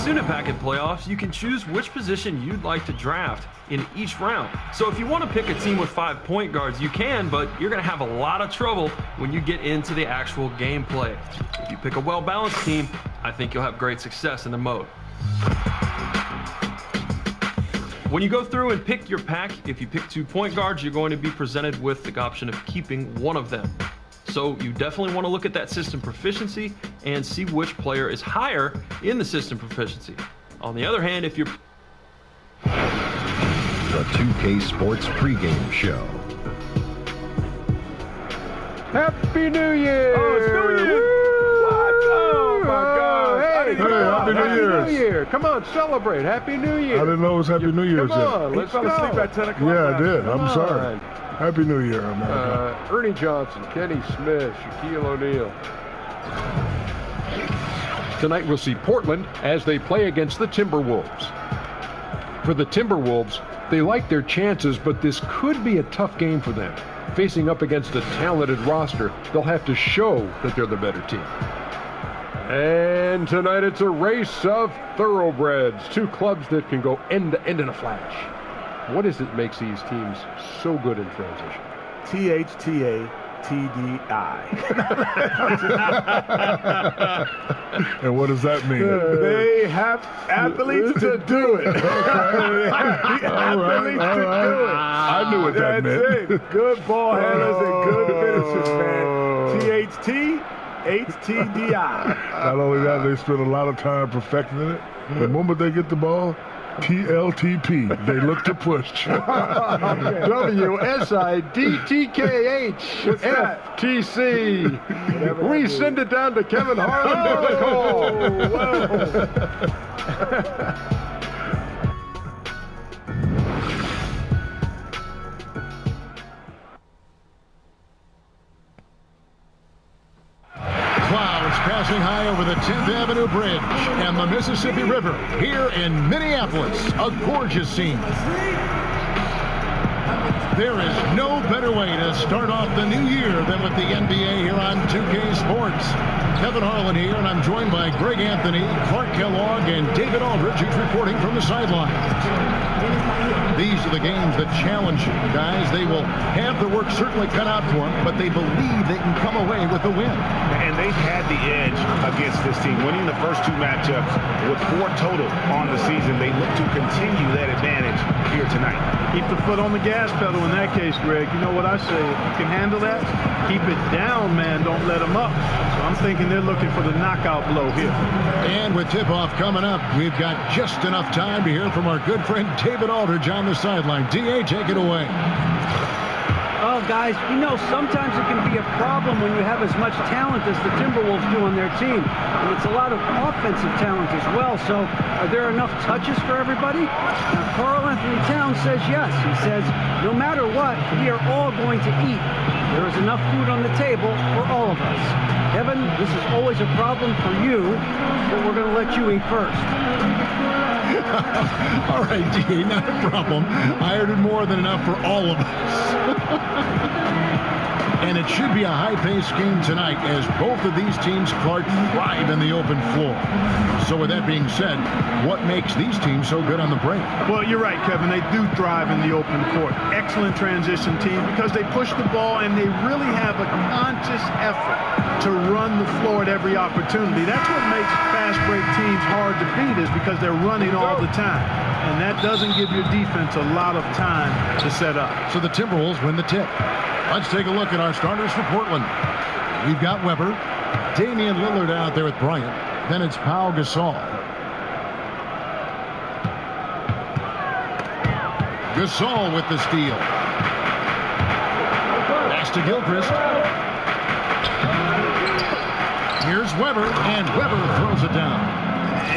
Student Packet playoffs, you can choose which position you'd like to draft in each round. So if you want to pick a team with 5 point guards, you can, but you're going to have a lot of trouble when you get into the actual gameplay. If you pick a well-balanced team, I think you'll have great success in the mode. When you go through and pick your pack, if you pick 2 point guards, you're going to be presented with the option of keeping one of them. So you definitely want to look at that system proficiency and see which player is higher in the system proficiency. On the other hand, if you're... The 2K Sports pregame show. Happy New Year! Oh, it's New Year! What? Oh, my God. Hey, Happy New Year. Come on, celebrate. Happy New Year. I didn't know it was Happy New Year's Come yet. on, let's go. Asleep at 10 o'clock. Yeah, I did. Come I'm sorry. on. Happy New Year, America. Ernie Johnson, Kenny Smith, Shaquille O'Neal. Tonight we'll see Portland as they play against the Timberwolves. For the Timberwolves, they like their chances, but this could be a tough game for them. Facing up against a talented roster, they'll have to show that they're the better team. And tonight it's a race of thoroughbreds, 2 clubs that can go end to end in a flash. What is it makes these teams so good in transition? THTA-TDI. And what does that mean? They have athletes to do it. Athletes to do it. I knew what that meant. That's it. Good ball handlers and good finishers, man. THT-HTDI. Not only that, they spend a lot of time perfecting it. The moment they get the ball, TLTP, they look to push. WSIDTKH-FTC. We send it down to Kevin Harlan for the call. Clouds passing high over the 10th Avenue Bridge and the Mississippi River here in Minneapolis. A gorgeous scene. There is no better way to start off the new year than with the NBA here on 2K Sports. Kevin Harlan here, and I'm joined by Greg Anthony, Clark Kellogg, and David Aldridge, who's reporting from the sideline. These are the games that challenge you, guys. They will have the work certainly cut out for them, but they believe they can come away with the win. And they've had the edge against this team, winning the first 2 matchups with 4 total on the season. They look to continue that advantage here tonight. Keep the foot on the gas pedal in that case, Greg. You know what I say? If you can handle that, keep it down, man. Don't let them up. So I'm thinking they're looking for the knockout blow here. And with tip-off coming up, we've got just enough time to hear from our good friend David Aldridge on the sideline. D.A., take it away. Well, guys, you know, sometimes it can be a problem when you have as much talent as the Timberwolves do on their team. And it's a lot of offensive talent as well. So are there enough touches for everybody? Now, Karl Anthony Towns says yes. He says, no matter what, we are all going to eat. There is enough food on the table for all of us. Kevin, this is always a problem for you, but we're going to let you eat first. All right, D.A., not a problem. I ordered more than enough for all of us. And it should be a high-paced game tonight as both of these teams, Clark, thrive in the open floor. So with that being said, what makes these teams so good on the break? Well, you're right, Kevin. They do thrive in the open court. Excellent transition team because they push the ball and they really have a conscious effort to run the floor at every opportunity. That's what makes fast break teams hard to beat, is because they're running all the time. And that doesn't give your defense a lot of time to set up. So the Timberwolves win the tip. Let's take a look at our starters for Portland. We've got Weber, Damian Lillard out there with Bryant. Then it's Pau Gasol. Gasol with the steal. Pass to Gilchrist. Here's Weber, and Weber throws it down.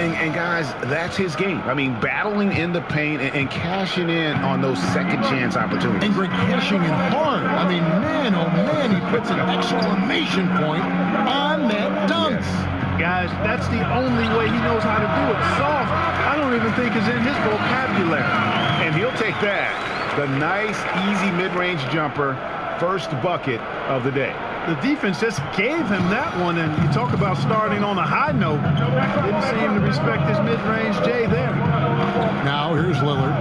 And guys, that's his game. I mean, battling in the paint and cashing in on those second chance opportunities. And Greg cashing in hard. I mean, man, oh man, he puts an exclamation point on that dunk. Yes. Guys, that's the only way he knows how to do it. Soft, I don't even think is in his vocabulary. And he'll take that. The nice, easy mid-range jumper, first bucket of the day. The defense just gave him that one, and you talk about starting on a high note. Didn't seem to respect his mid-range J there. Now here's Lillard.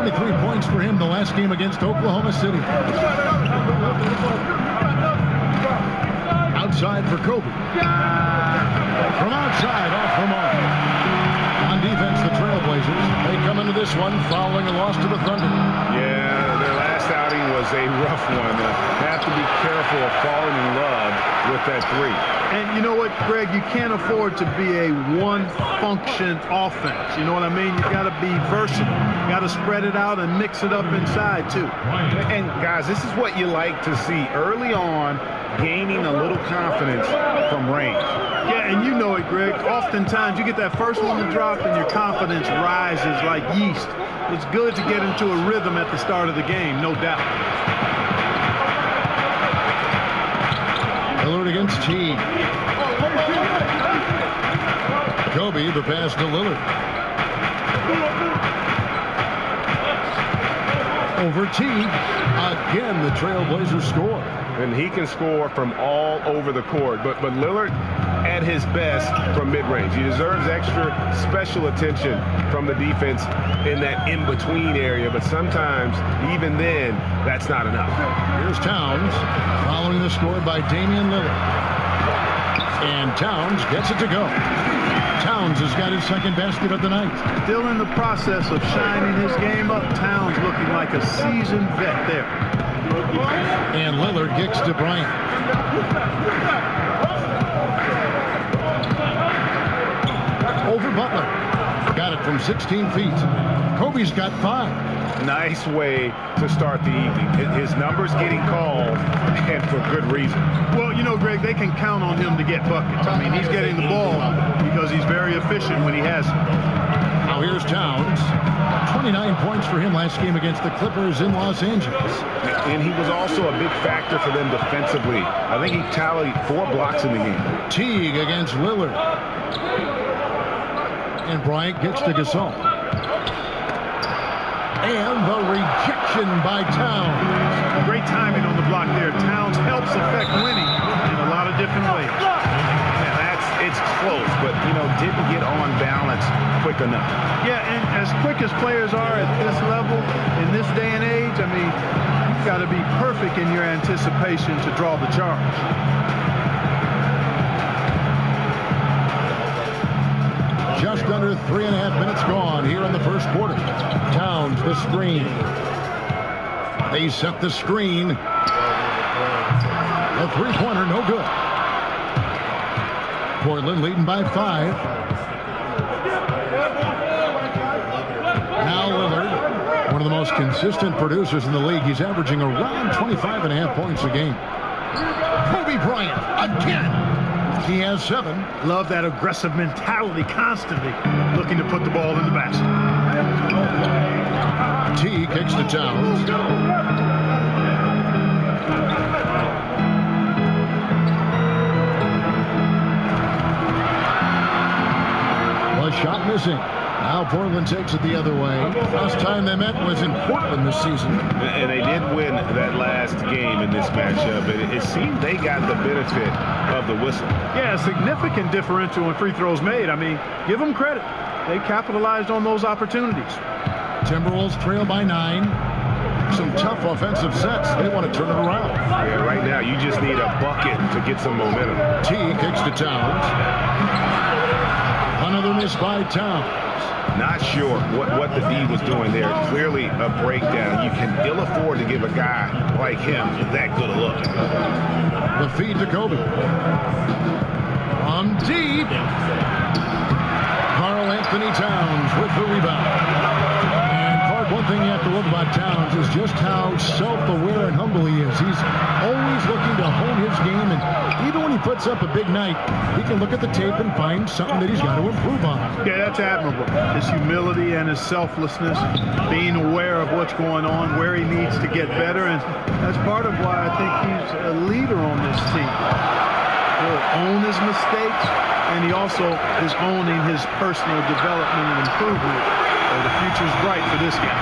23 points for him the last game against Oklahoma City. Outside for Kobe. From outside, off the mark. On defense, the Trailblazers. They come into this one following a loss to the Thunder. Yeah, their last outing was a rough one. Have to be careful of falling in love with that three. And you know what, Greg? You can't afford to be a one-function offense. You know what I mean? You got to be versatile. You got to spread it out and mix it up inside, too. And, guys, this is what you like to see early on, gaining a little confidence from range. Yeah, and you know it, Greg. Oftentimes, you get that first one to drop and your confidence rises like yeast. It's good to get into a rhythm at the start of the game, no doubt. Lillard against Teague. Kobe, the pass to Lillard. Over Teague. Again, the Trailblazers score. And he can score from all over the court. But Lillard at his best from mid-range. He deserves extra special attention from the defense in that in-between area. But sometimes, even then, that's not enough. Here's Towns following the score by Damian Lillard. And Towns gets it to go. Towns has got his second basket of the night. Still in the process of shining his game up. Towns looking like a seasoned vet there. And Lillard kicks to Bryant. Over Butler. Got it from 16 feet. Kobe's got 5. Nice way to start the evening. His numbers getting called, and for good reason. Well, you know, Greg, they can count on him to get buckets. I mean, he's getting the ball because he's very efficient when he has it. Now here's Towns. 29 points for him last game against the Clippers in Los Angeles. And he was also a big factor for them defensively. I think he tallied 4 blocks in the game. Teague against Lillard. And Bryant gets to Gasol. And the rejection by Towns. Great timing on the block there. Towns helps affect winning in a lot of different ways. It's close, but, didn't get on balance quick enough. Yeah, and as quick as players are at this level, in this day and age, I mean, you've got to be perfect in your anticipation to draw the charge. Just under 3.5 minutes gone here in the first quarter. Towns, the screen. They set the screen. A three-pointer, no good. Portland leading by 5. Now Lillard, one of the most consistent producers in the league. He's averaging around 25.5 points a game. Kobe Bryant again. He has 7. Love that aggressive mentality, constantly looking to put the ball in the basket. T kicks to Towns. Shot missing. Now Portland takes it the other way. Last time they met was in Portland this season. And they did win that last game in this matchup. It seemed they got the benefit of the whistle. Yeah, a significant differential in free throws made. I mean, give them credit. They capitalized on those opportunities. Timberwolves trail by 9. Some tough offensive sets. They want to turn it around. Yeah, right now you just need a bucket to get some momentum. T kicks to Towns. Another miss by Towns. Not sure what the D was doing there. Clearly a breakdown. You can ill afford to give a guy like him that good a look. The feed to Kobe. From deep. Karl Anthony Towns with the rebound. And Clark, one thing you have to love about Towns is just how self-aware and humble he is. He's always looking to hone his game, and even when he puts up a big night, he can look at the tape and find something that he's got to improve on. Yeah, that's admirable. His humility and his selflessness, being aware of what's going on, where he needs to get better, and that's part of why I think he's a leader on this team. He'll own his mistakes, and he also is owning his personal development and improvement. So the future's bright for this guy.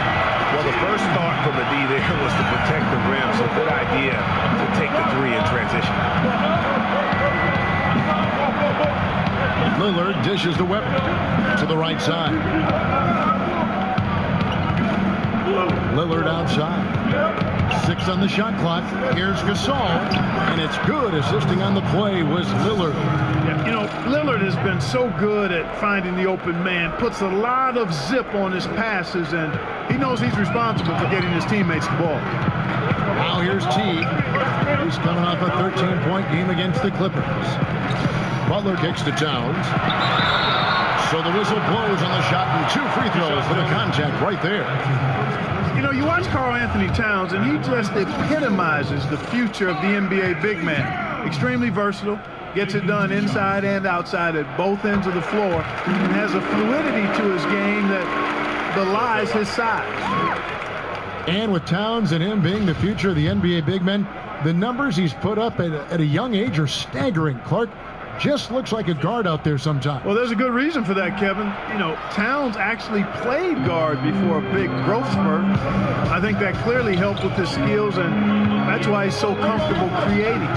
Well, the first thought from the D there was to protect the rim, so good idea to take the three in transition. Lillard dishes to Webber to the right side. Lillard outside. 6 on the shot clock. Here's Gasol, and it's good. Assisting on the play was Lillard. Yeah, you know, Lillard has been so good at finding the open man, puts a lot of zip on his passes, and he knows he's responsible for getting his teammates the ball. Now here's Teague. He's coming off a 13-point game against the Clippers. Butler kicks to Towns. So the whistle blows on the shot, and 2 free throws for the contact right there. You know, you watch Karl Anthony Towns, and he just epitomizes the future of the NBA big man. Extremely versatile, gets it done inside and outside at both ends of the floor, and has a fluidity to his game that belies his size. And with Towns and him being the future of the NBA big men, the numbers he's put up at a young age are staggering. Clark just looks like a guard out there sometimes. Well, there's a good reason for that, Kevin. You know, Towns actually played guard before a big growth spurt. I think that clearly helped with his skills, and that's why he's so comfortable creating.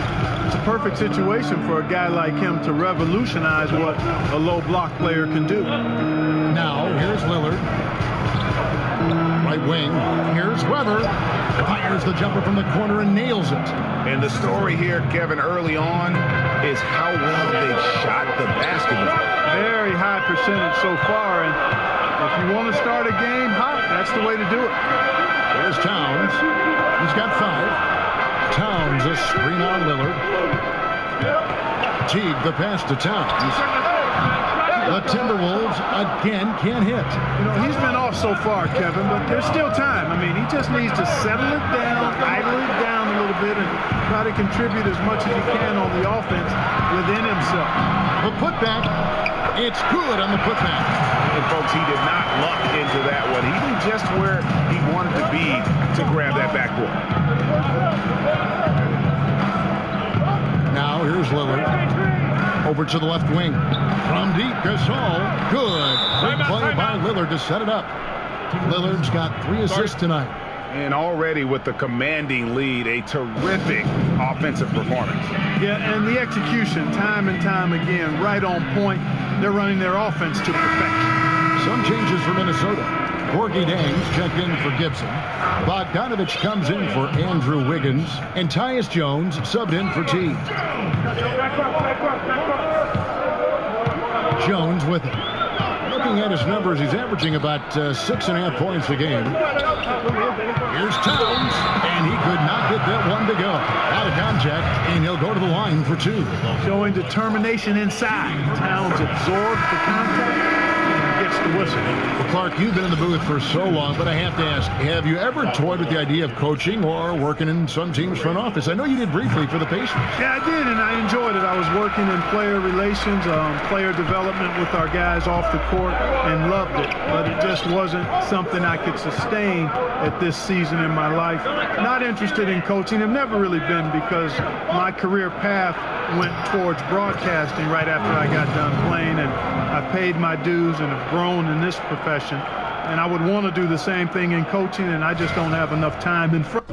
It's a perfect situation for a guy like him to revolutionize what a low block player can do. Now, here's Lillard. Right wing. Here's Webber. Fires the jumper from the corner and nails it. And the story here, Kevin, early on is how well they shot the basketball. Very high percentage so far, and if you want to start a game hot, that's the way to do it. There's Towns. He's got 5. Towns a screen on Lillard. Teague the pass to Towns. The Timberwolves again can't hit. You know, he's been off so far, Kevin, but there's still time. I mean, he just needs to settle it down, idle it down a little bit, and try to contribute as much as he can on the offense within himself. The putback, it's good on the putback. And folks, he did not luck into that one. He knew just where he wanted to be to grab that backboard. Now here's Lillard. Over to the left wing. From deep, Gasol. Good. Great play by Lillard to set it up. Lillard's got 3 assists tonight. And already with the commanding lead, a terrific offensive performance. Yeah, and the execution, time and time again, right on point. They're running their offense to perfection. Some changes for Minnesota. Gorgie Dangs checked in for Gibson. Bogdanovich comes in for Andrew Wiggins. And Tyus Jones subbed in for Teague. Jones with it. Looking at his numbers, he's averaging about 6.5 points a game. Here's Towns, and he could not get that one to go. Out of contact, and he'll go to the line for 2. Showing determination inside. Towns absorbs the contact and gets the whistle. Well, Clark, you've been in the booth for so long, but I have to ask, have you ever toyed with the idea of coaching or working in some team's front office? I know you did briefly for the Pacers. Yeah, I did, and I enjoyed it. I was working in player relations, player development with our guys off the court, and loved it. But it just wasn't something I could sustain at this season in my life. Not interested in coaching. I've never really been, because my career path went towards broadcasting right after I got done playing, and I paid my dues and have grown in this profession. And I would want to do the same thing in coaching, and I just don't have enough time in front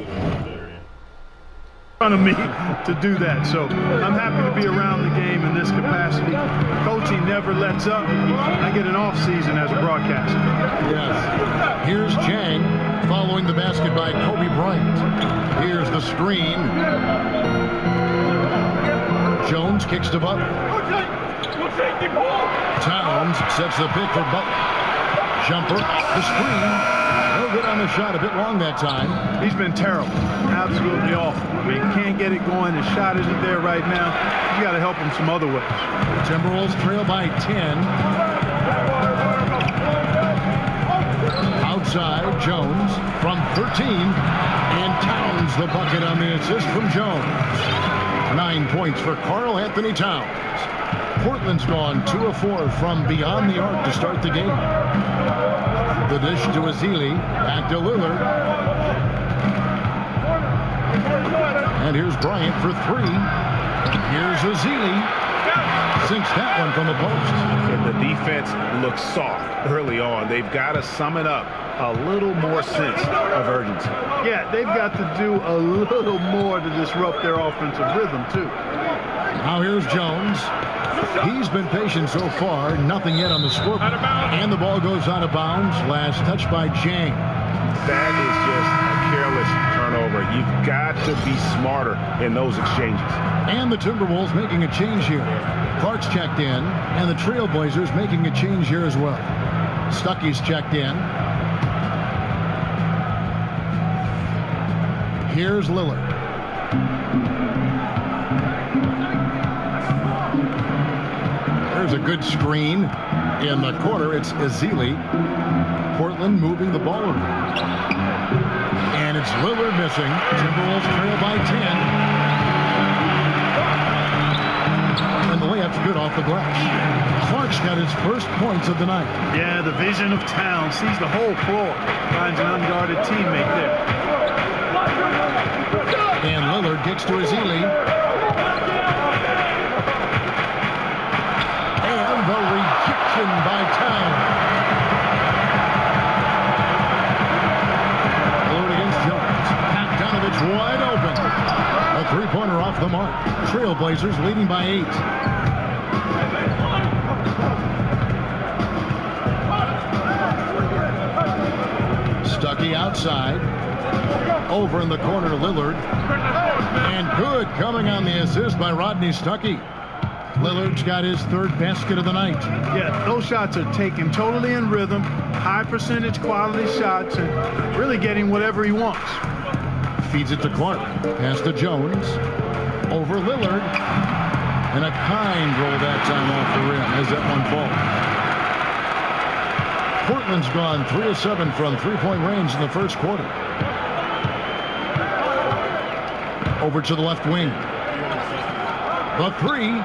of me to do that. So I'm happy to be around the game in this capacity. Coaching never lets up. I get an off season as a broadcaster. Yes. Here's Chang following the basket by Kobe Bryant. Here's the screen. Jones kicks to Butler. Towns sets the pick for Butler. Jumper, the screen. No good on the shot, a bit long that time. He's been terrible. Absolutely awful. I mean, can't get it going. His shot isn't there right now. You got to help him some other ways. Timberwolves trail by 10. Outside, Jones from 13. And Towns the bucket on the assist from Jones. 9 points for Karl Anthony Towns. Portland's gone 2 of 4 from beyond the arc to start the game. The dish to Ezeli, back to Lillard. And here's Bryant for 3. Here's Ezeli. sinks that one from the post. And the defense looks soft early on. They've got to summon up a little more sense of urgency. Yeah, they've got to do a little more to disrupt their offensive rhythm, too. Now here's Jones. He's been patient so far. Nothing yet on the scoreboard. And the ball goes out of bounds. Last touch by Jang. That is just a careless turnover. You've got to be smarter in those exchanges. And the Timberwolves making a change here. Clark's checked in, and the Trailblazers making a change here as well. Stuckey's checked in. Here's Lillard. There's a good screen in the corner. It's Ezeli. Portland moving the ball around. And it's Lillard missing. Timberwolves trail by 10. And the layup's good off the glass. Clark's got his first points of the night. Yeah, the vision of town. Sees the whole floor. Finds an unguarded teammate there. And Lillard gets to Ezeli. And the rejection by Town. Lillard against Jones. Pat Donovich wide open. A three-pointer off the mark. Trailblazers leading by 8. Stuckey outside. Over in the corner, Lillard. And good coming on the assist by Rodney Stuckey. Lillard's got his third basket of the night. Yeah, those shots are taken totally in rhythm. High percentage quality shots and really getting whatever he wants. Feeds it to Clark. Pass to Jones. Over Lillard. And a kind roll that time off the rim as that one falls. Portland's gone 3 of 7 from three-point range in the first quarter. Over to the left wing. The three.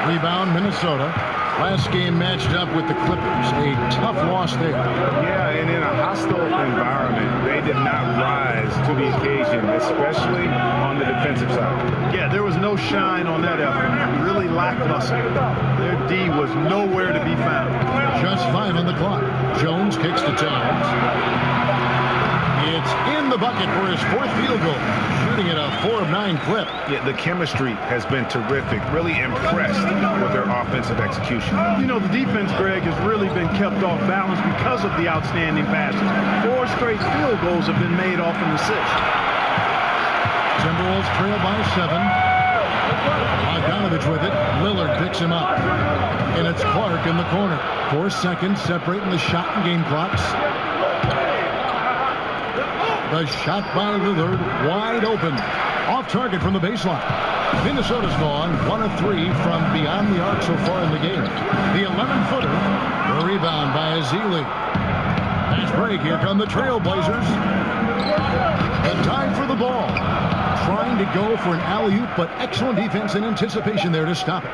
Rebound, Minnesota. Last game matched up with the Clippers. A tough loss there. Yeah, and in a hostile environment, they did not rise to the occasion, especially on the defensive side. Yeah, there was no shine on that effort. Really lackluster. Their D was nowhere to be found. Just 5 on the clock. Jones kicks to Towns. It's in the bucket for his 4th field goal. Shooting at a 4 of 9 clip. Yeah, the chemistry has been terrific. Really impressed with their offensive execution. You know, the defense, Greg, has really been kept off balance because of the outstanding passes. 4 straight field goals have been made off an assist. Timberwolves trail by 7. Bogdanovich with it. Lillard picks him up. And it's Clark in the corner. 4 seconds separating the shot and game clocks. The shot by Lillard, wide open. Off target from the baseline. Minnesota's gone 1 of 3 from beyond the arc so far in the game. The 11-footer, the rebound by Ezeli. Fast break, here come the Trailblazers. The time for the ball. Trying to go for an alley-oop, but excellent defense and anticipation there to stop it.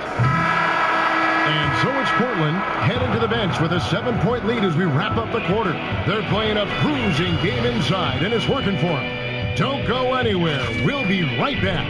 And so it's Portland heading to the bench with a 7-point lead as we wrap up the quarter. They're playing a bruising game inside, and it's working for them. Don't go anywhere. We'll be right back.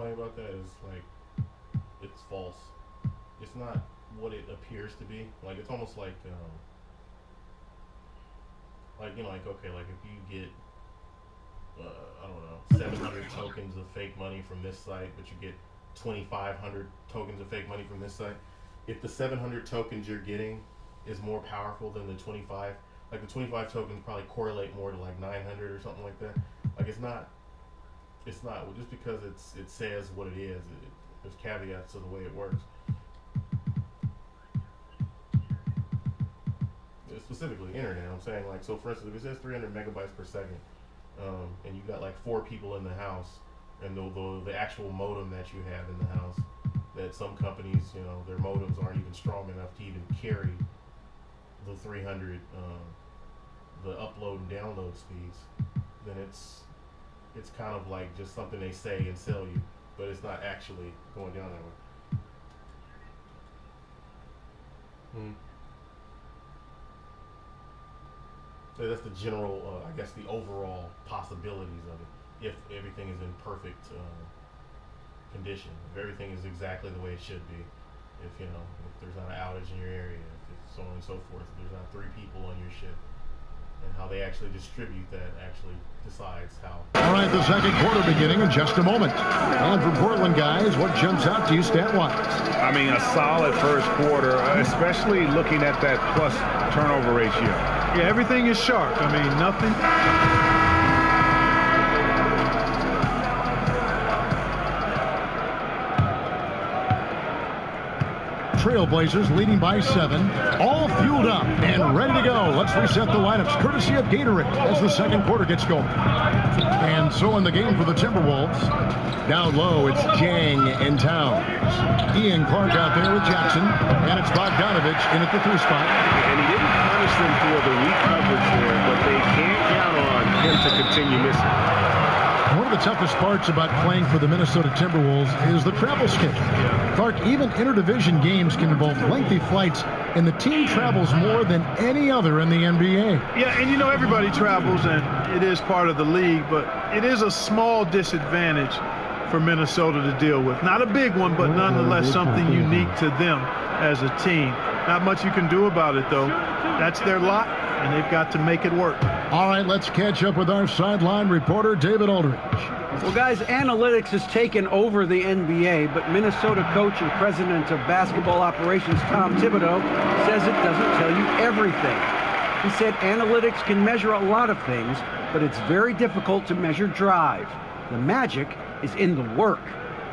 About that is like it's false. It's not what it appears to be. Like it's almost like you know, like okay, like if you get I don't know 700 tokens of fake money from this site, but you get 2,500 tokens of fake money from this site. If the 700 tokens you're getting is more powerful than the 25, like the 25 tokens probably correlate more to like 900 or something like that. Like it's not just because it says what it is. There's caveats to the way it works. Specifically internet, I'm saying, like, so for instance, if it says 300 megabytes per second, and you got like 4 people in the house, and the actual modem that you have in the house, that some companies, you know, their modems aren't even strong enough to even carry the 300, the upload and download speeds, then it's kind of like just something they say and sell you, but it's not actually going down that way. So that's the general, I guess, the overall possibilities of it. If everything is in perfect condition, if everything is exactly the way it should be, if there's not an outage in your area, if it's so on and so forth, if there's not 3 people on your ship, and how they actually distribute that actually decides how. All right, the second quarter beginning in just a moment. And for Portland, guys, what jumps out to you stat-wise? I mean, a solid first quarter, especially looking at that plus turnover ratio. Yeah, everything is sharp. I mean, nothing. Trailblazers leading by 7, all fueled up and ready to go. Let's reset the lineups courtesy of Gatorade as the second quarter gets going. And so in the game for the Timberwolves, down low it's Jang and Towns. Ian Clark out there with Jackson, and it's Bogdanovich in at the 3 spot. And he didn't punish them for the weak coverage there, but they can't count on him to continue missing. One of the toughest parts about playing for the Minnesota Timberwolves is the travel schedule. Clark, even interdivision games can involve lengthy flights, and the team travels more than any other in the NBA. Yeah, and everybody travels, and it is part of the league, but it is a small disadvantage for Minnesota to deal with. Not a big one, but nonetheless something unique to them as a team. Not much you can do about it, though. That's their lot, and they've got to make it work. All right, let's catch up with our sideline reporter, David Aldridge. Well, guys, analytics has taken over the NBA, but Minnesota coach and president of basketball operations, Tom Thibodeau, says it doesn't tell you everything. He said analytics can measure a lot of things, but it's very difficult to measure drive. The magic is in the work.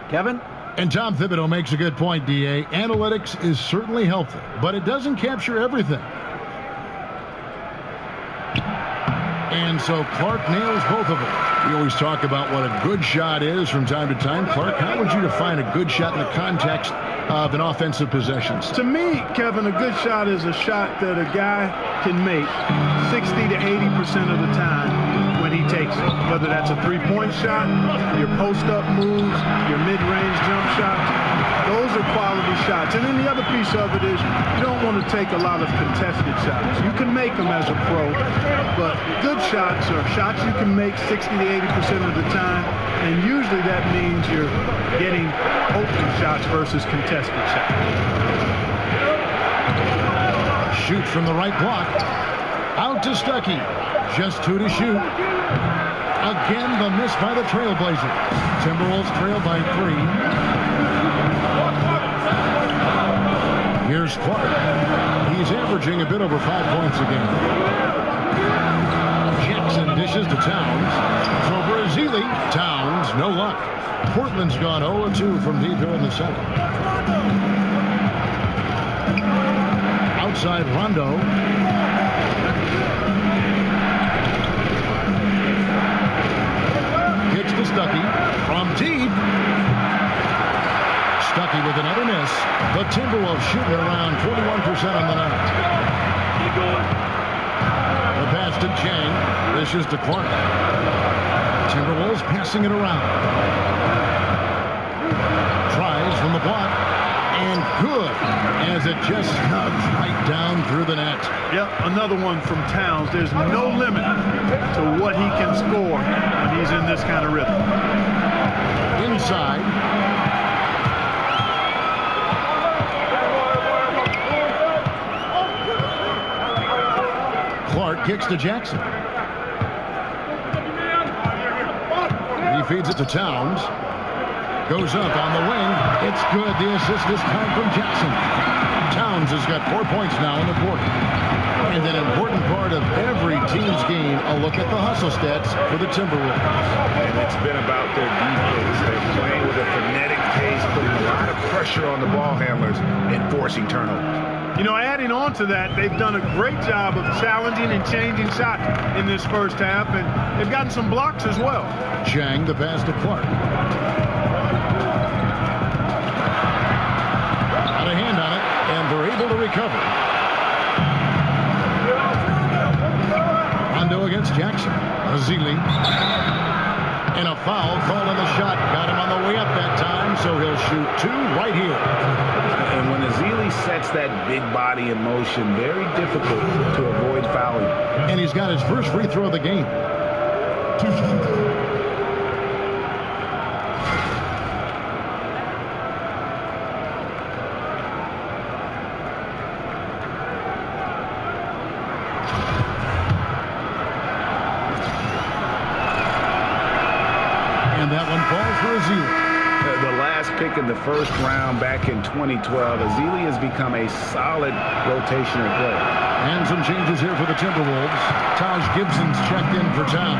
Kevin? And Tom Thibodeau makes a good point, D.A. Analytics is certainly helpful, but it doesn't capture everything. And so Clark nails both of them. We always talk about what a good shot is from time to time. Clark, how would you define a good shot in the context of an offensive possession? To me, Kevin, a good shot is a shot that a guy can make 60 to 80% of the time when he takes it. Whether that's a three-point shot, your post-up moves, your mid-range jump shots, those are quality shots. And then the other piece of it is you don't want to take a lot of contested shots. You can make them as a pro, but good shots are shots you can make 60 to 80% of the time, and usually that means you're getting open shots versus contested shots. Shoots from the right block. Out to Stuckey. Just 2 to shoot. Again, the miss by the Trailblazers. Timberwolves trail by 3. Here's Clark. He's averaging a bit over 5 points a game. Jackson dishes to Towns. For Brazili. Towns, no luck. Portland's gone 0-2 from deep here in the second. Outside Rondo. Gets to Stuckey from deep. Stuckey with another miss. The Timberwolves shooting around 41% on the night. The pass to Chang. This is to Clark. Timberwolves passing it around. Tries from the block. And good, as it just snugs right down through the net. Yep, another one from Towns. There's no limit to what he can score when he's in this kind of rhythm. Inside. Clark kicks to Jackson. He feeds it to Towns. Goes up on the wing. It's good. The assist this time from Jackson. Towns has got 4 points now in the quarter. And an important part of every team's game, a look at the hustle stats for the Timberwolves. And it's been about their defense. They're playing with a frenetic pace, putting a lot of pressure on the ball handlers and forcing turnovers. Adding on to that, they've done a great job of challenging and changing shots in this first half, and they've gotten some blocks as well. Chang, the pass to Clark. Got a hand on it, and they're able to recover. Azili. And a foul call on the shot. Got him on the way up that time, so he'll shoot 2 right here. And when Azili sets that big body in motion, very difficult to avoid fouling. And he's got his first free throw of the game. And that one falls for Azili. The last pick in the first round back in 2012, Azili has become a solid rotational player. And some changes here for the Timberwolves. Taj Gibson's checked in for Towns.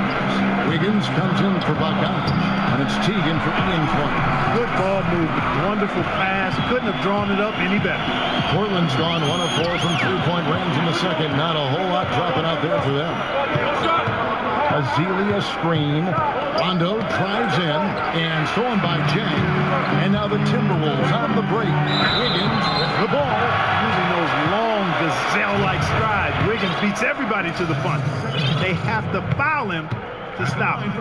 Wiggins comes in for Bogdanovich. And it's Teague in for Ian Clark. Good ball movement. Wonderful pass. Couldn't have drawn it up any better. Portland's gone 1 of 4 from three-point range in the second. Not a whole lot dropping out there for them. Azili a screen. Rondo drives in and stolen by Jang. And now the Timberwolves on the break. Wiggins with the ball. Using those long gazelle-like strides. Wiggins beats everybody to the punch. They have to foul him to stop him.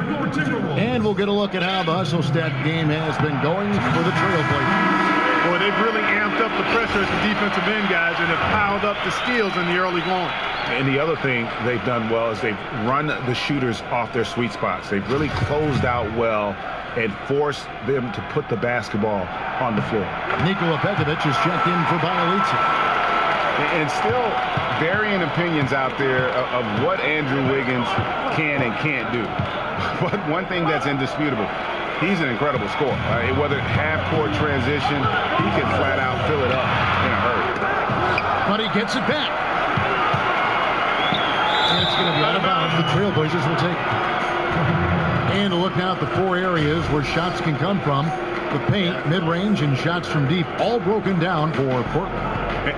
And we'll get a look at how the hustle stat game has been going for the Trailblazers. Boy, they've really amped up the pressure at the defensive end, guys, and have piled up the steals in the early going. And the other thing they've done well is they've run the shooters off their sweet spots. They've really closed out well and forced them to put the basketball on the floor. Nikola Pekovic is checked in for Bielitsa. And still varying opinions out there of what Andrew Wiggins can and can't do. But one thing that's indisputable, he's an incredible scorer. Whether half-court transition, he can flat out fill it up in a hurry. But he gets it back. And it's going to be out of bounds. The Trailblazers will take it. And to look now at the 4 areas where shots can come from. The paint, mid-range, and shots from deep, all broken down for Portland.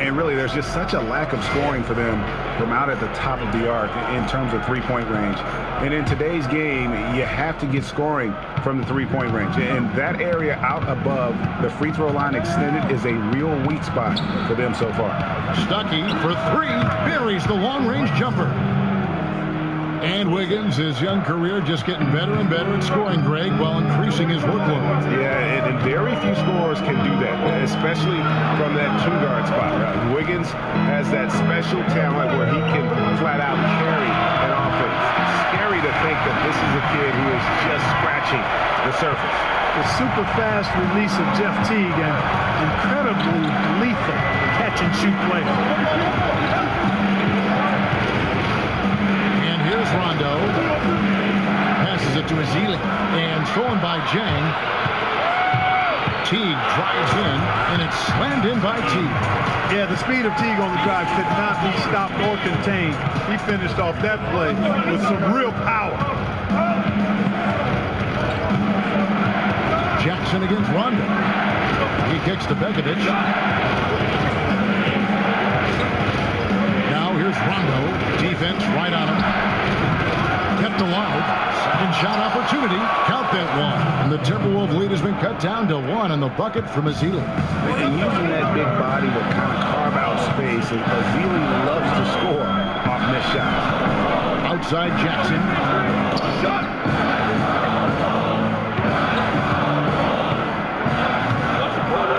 And really, there's just such a lack of scoring for them from out at the top of the arc in terms of three-point range. And in today's game, you have to get scoring from the three-point range. And that area out above the free throw line extended is a real weak spot for them so far. Stuckey for 3, buries the long-range jumper. And Wiggins, his young career just getting better and better at scoring, Greg, while increasing his workload. Yeah, and very few scorers can do that, especially from that 2-guard spot. Wiggins has that special talent where he can flat out carry an offense. It's scary to think that this is a kid who is just scratching the surface. The super fast release of Jeff Teague and incredibly lethal catch-and-shoot play. Here's Rondo. Passes it to Azili. And stolen by Jang. Teague drives in, and it's slammed in by Teague. Yeah, the speed of Teague on the drive could not be stopped or contained. He finished off that play with some real power. Jackson against Rondo. He kicks to Pekovic. Now here's Rondo. Defense right on him. Kept alive. Second shot opportunity. Count that one. And the Timberwolves lead has been cut down to 1 on the bucket from Azili. And using that big body to kind of carve out space, Azili loves to score off missed shots. Outside Jackson.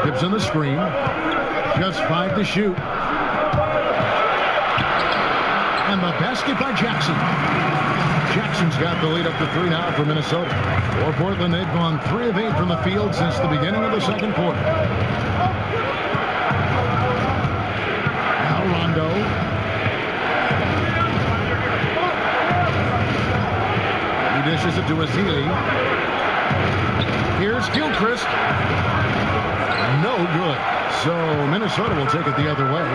Gibson the screen. Just 5 to shoot. And the basket by Jackson. Jackson's got the lead up to 3 now for Minnesota. For Portland, they've gone 3 of 8 from the field since the beginning of the second quarter. Now Rondo. He dishes it to Azili. Here's Gilchrist. No good. So Minnesota will take it the other way.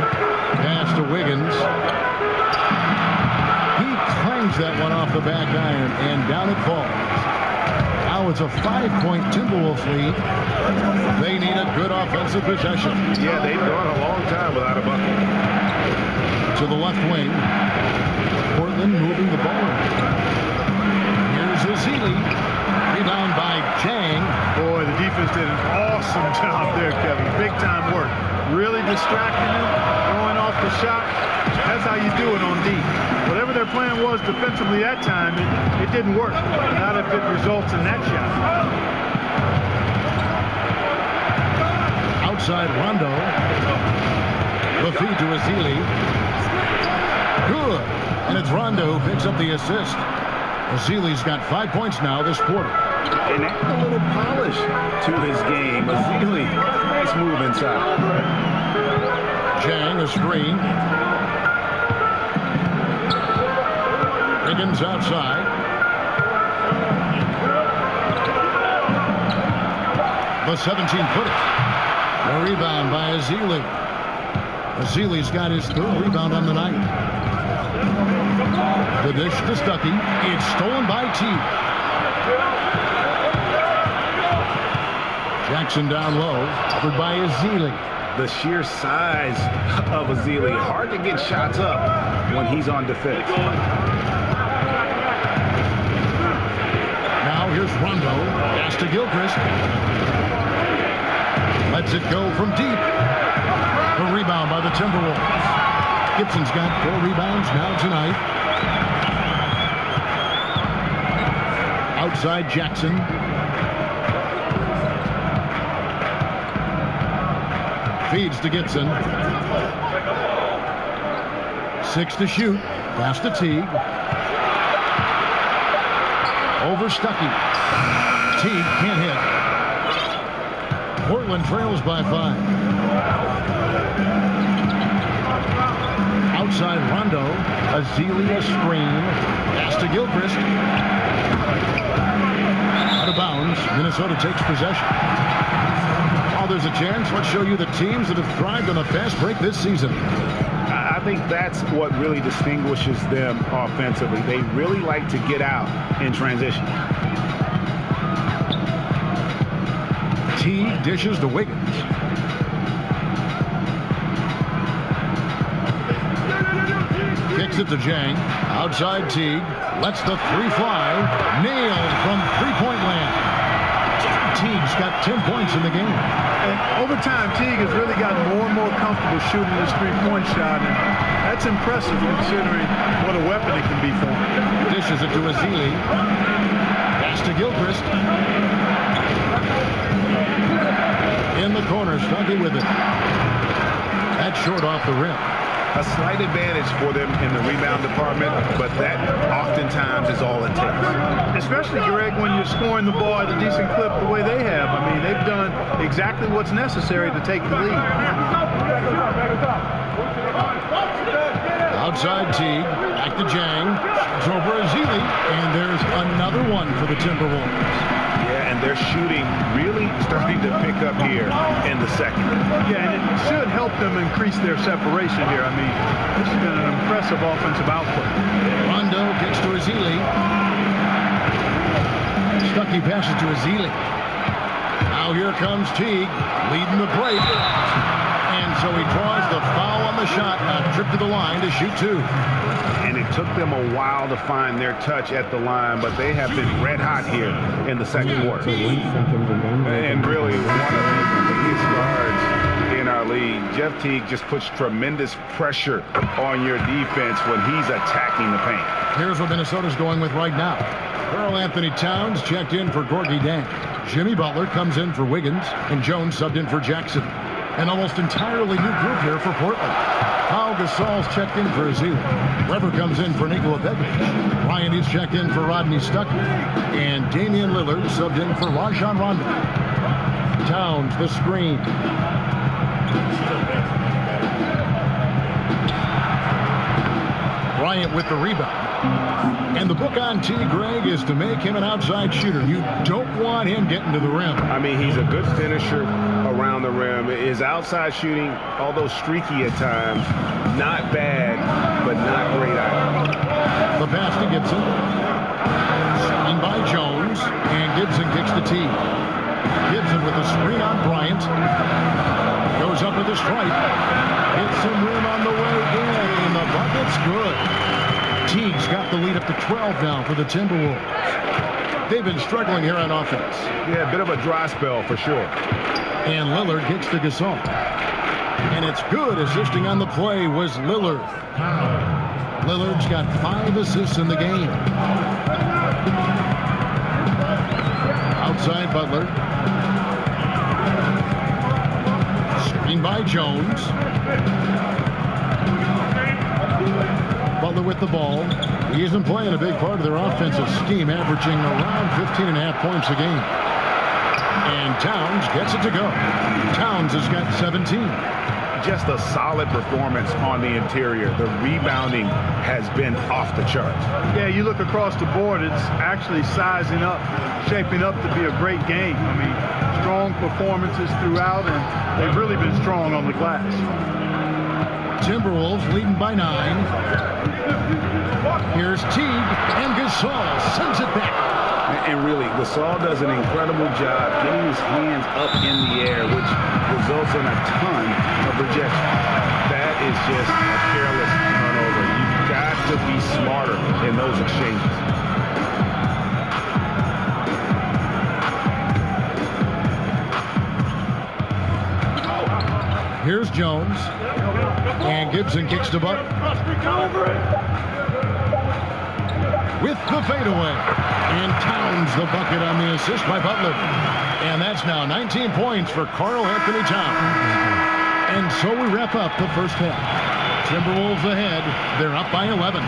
Pass to Wiggins. He clangs that one off the back iron, and down it falls. Now it's a 5-point Timberwolves lead. They need a good offensive possession. Yeah, they've gone a long time without a bucket. To the left wing. Portland moving the ball. Here's Azili. Rebound by Jang. Boy, the defense did an awesome job there, Kevin. Big time work. Really distracting him, throwing off the shot. That's how you do it on D. Whatever they're their plan was defensively that time, it didn't work. Not if it results in that shot. Outside Rondo. The feed to Azili. Good. And it's Rondo who picks up the assist. Azili's got 5 points now this quarter. And add a little polish to his game. Azili, nice move inside. Jang, a screen. Higgins outside. The 17-footer. A rebound by Azili. Azili's got his 3rd rebound on the night. The dish to Stuckey. It's stolen by T. Jackson down low. Covered by Azili. The sheer size of Azili. Hard to get shots up when he's on defense. Now here's Rondo. Pass to Gilchrist. Lets it go from deep. The rebound by the Timberwolves. Gibson's got 4 rebounds now tonight. Outside Jackson. Feeds to Gibson. 6 to shoot. Pass to Teague. Over Stuckey. Teague can't hit. Portland trails by 5. Outside Rondo. Azili screen. Pass to Gilchrist. Out of bounds. Minnesota takes possession. Oh, there's a chance. Let's show you the teams that have thrived on a fast break this season. I think that's what really distinguishes them offensively. They really like to get out in transition. T dishes to Wiggins. Kicks it to Jang. Outside Teague. Lets the 3 fly. Nailed from 3-point land. Teague's got 10 points in the game. And over time, Teague has really gotten more and more comfortable shooting his 3-point shot, and that's impressive considering what a weapon it can be for him. Dishes it to Azili. Pass to Gilchrist. In the corner, Stuckey with it. That's short off the rim. A slight advantage for them in the rebound department, but that oftentimes is all it takes. Especially, Greg, when you're scoring the ball at a decent clip the way they have. I mean, they've done exactly what's necessary to take the lead. Outside Teague, back to Jang. It's over Azili, and there's another one for the Timberwolves. Yeah, and their shooting really starting to pick up here in the second. Yeah, and it should help them increase their separation here. I mean, this has been an impressive offensive output. Rondo kicks to Azili. Stuckey passes to Azili. Now here comes Teague, leading the break. And so he draws the foul on the shot, a trip to the line to shoot 2. And it took them a while to find their touch at the line, but they have been red hot here in the second quarter. And really, one of the biggest guards in our league. Jeff Teague just puts tremendous pressure on your defense when he's attacking the paint. Here's what Minnesota's going with right now. Karl Anthony Towns checked in for Gorgie Dang. Jimmy Butler comes in for Wiggins, and Jones subbed in for Jackson. An almost entirely new group here for Portland. Pau Gasol's checked in for Azili. Weber comes in for Nikola Pekovic. Ryan is checked in for Rodney Stuckey. And Damian Lillard subbed in for Rajon Rondo. Towns the screen. Bryant with the rebound. And the book on T. Greg is to make him an outside shooter. You don't want him getting to the rim. I mean, he's a good finisher around the rim. His outside shooting, although streaky at times, not bad, but not great either. The pass to Gibson. Screen by Jones. And Gibson kicks the tee. Gibson with the screen on Bryant. Goes up with the strike. Gets some room on the way in. And the bucket's good. Teague's got the lead up to 12 now for the Timberwolves. They've been struggling here on offense. Yeah, a bit of a dry spell for sure. And Lillard kicks to Gasol. And it's good. Assisting on the play was Lillard. Lillard's got 5 assists in the game. Outside Butler. Screen by Jones. Butler with the ball. He isn't playing a big part of their offensive scheme, averaging around 15.5 points a game. And Towns gets it to go. Towns has got 17. Just a solid performance on the interior. The rebounding has been off the charts. Yeah, you look across the board, it's actually sizing up, shaping up to be a great game. I mean, strong performances throughout, and they've really been strong on the glass. Timberwolves leading by 9. Here's Teague, and Gasol sends it back. And really, Gasol does an incredible job getting his hands up in the air, which results in a ton of rejection. That is just a careless turnover. You've got to be smarter in those exchanges. Here's Jones. And Gibson kicks to Butler. With the fadeaway. And Towns the bucket on the assist by Butler. And that's now 19 points for Karl Anthony Towns. And so we wrap up the first half. Timberwolves ahead. They're up by 11.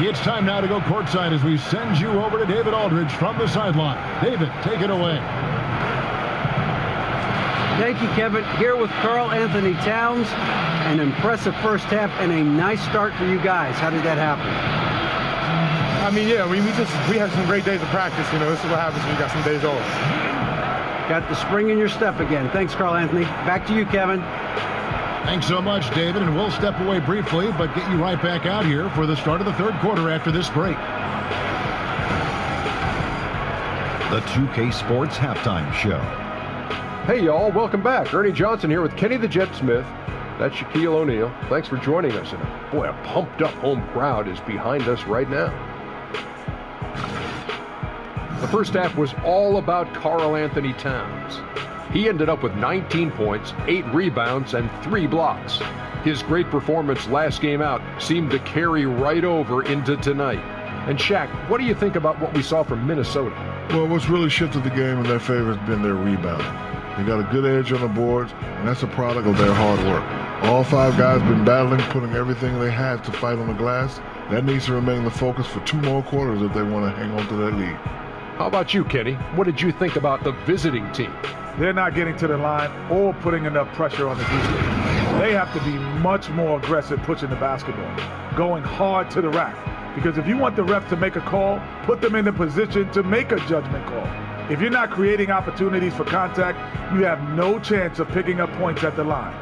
It's time now to go courtside as we send you over to David Aldridge from the sideline. David, take it away. Thank you, Kevin. Here with Karl Anthony Towns. An impressive first half and a nice start for you guys. How did that happen? I mean, yeah, we had some great days of practice. You know, this is what happens when you got some days off. Got the spring in your step again. Thanks, Karl Anthony. Back to you, Kevin. Thanks so much, David. And we'll step away briefly, but get you right back out here for the start of the third quarter after this break. The 2K Sports Halftime Show. Hey, y'all. Welcome back. Ernie Johnson here with Kenny the Jet Smith. That's Shaquille O'Neal. Thanks for joining us. And boy, a pumped-up home crowd is behind us right now. The first half was all about Karl Anthony Towns. He ended up with 19 points, 8 rebounds, and 3 blocks. His great performance last game out seemed to carry right over into tonight. And Shaq, what do you think about what we saw from Minnesota? Well, what's really shifted the game in their favor has been their rebounding. They got a good edge on the boards, and that's a product of their hard work. All 5 guys been battling, putting everything they have to fight on the glass. That needs to remain the focus for 2 more quarters if they want to hang on to that lead. How about you, Kenny? What did you think about the visiting team? They're not getting to the line or putting enough pressure on the defense. They have to be much more aggressive pushing the basketball, going hard to the rack. Because if you want the ref to make a call, put them in the position to make a judgment call. If you're not creating opportunities for contact, you have no chance of picking up points at the line.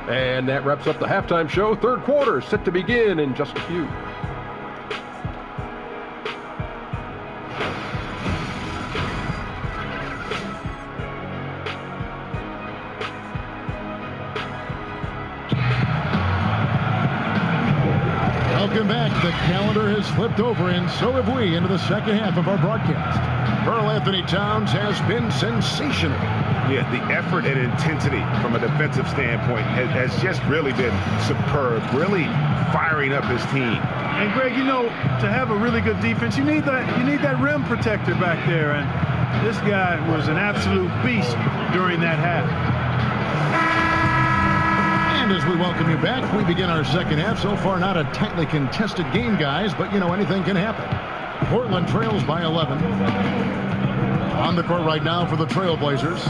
And that wraps up the halftime show. Third quarter set to begin in just a few. Welcome back. The calendar has flipped over, and so have we, into the second half of our broadcast. Karl Anthony Towns has been sensational. Yeah, the effort and intensity from a defensive standpoint has just really been superb, really firing up his team. And Greg, you know, to have a really good defense, you need that rim protector back there, and this guy was an absolute beast during that half. And as we welcome you back, we begin our second half. So far, not a tightly contested game, guys, but you know, anything can happen. Portland trails by 11. On the court right now for the Trailblazers,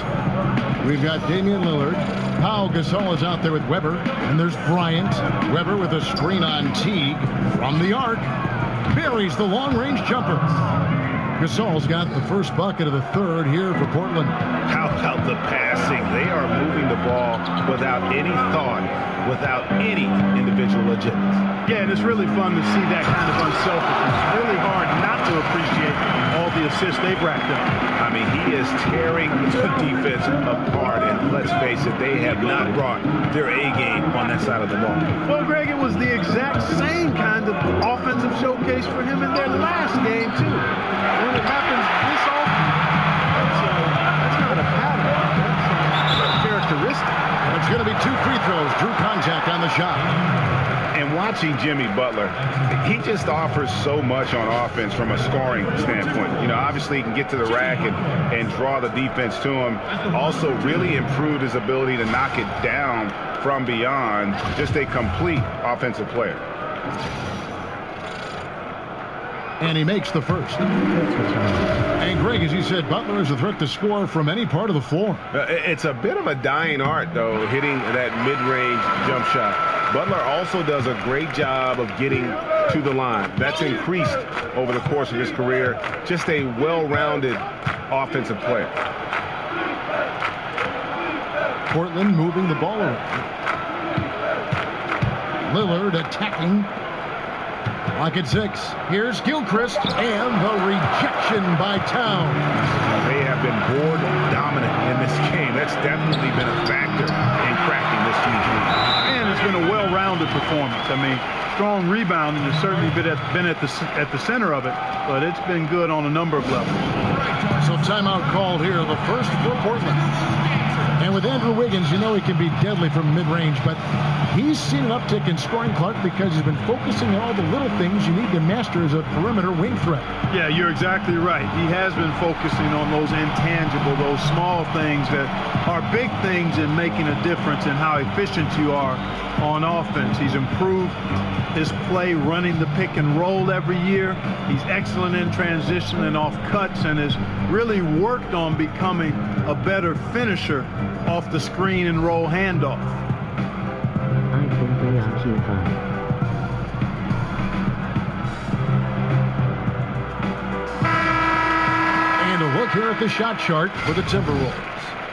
we've got Damian Lillard. Pau Gasol is out there with Weber, and there's Bryant. Weber with a screen on Teague from the arc. Buries the long-range jumper. Gasol's got the first bucket of the third here for Portland. How about the passing? They are moving the ball without any thought, without any individual agendas. Yeah, and it's really fun to see that kind of unselfishness. It's really hard not to appreciate all the assists they've racked up. I mean, he is tearing the defense apart, and let's face it, they have not brought their A game on that side of the ball. Well, Greg, it was the exact same kind of offensive showcase for him in their last game, too. When it happens this often, that's not a pattern. That's a characteristic. And it's going to be 2 the shot. And watching Jimmy Butler, he just offers so much on offense from a scoring standpoint. You know, obviously he can get to the rack and draw the defense to him. Also really improved his ability to knock it down from beyond. Just a complete offensive player. And he makes the first. And Greg, as you said, Butler is a threat to score from any part of the floor. It's a bit of a dying art, though, hitting that mid-range jump shot. Butler also does a great job of getting to the line. That's increased over the course of his career. Just a well-rounded offensive player. Portland moving the ball around. Lillard attacking. Lock at 6. Here's Gilchrist, and the rejection by Towns. They have been board dominant in this game. That's definitely been a factor in cracking this huge lead. And it's been a well-rounded performance. I mean, strong rebounding has certainly been at the center of it, but it's been good on a number of levels. So timeout called here, the first for Portland. And with Andrew Wiggins, you know he can be deadly from mid-range, but he's seen an uptick in scoring, Clark, because he's been focusing on all the little things you need to master as a perimeter wing threat. Yeah, you're exactly right. He has been focusing on those intangible, those small things that are big things in making a difference in how efficient you are on offense. He's improved his play running the pick and roll every year. He's excellent in transition and off cuts, and has really worked on becoming a better finisher off the screen and roll handoff. And a look here at the shot chart for the Timberwolves.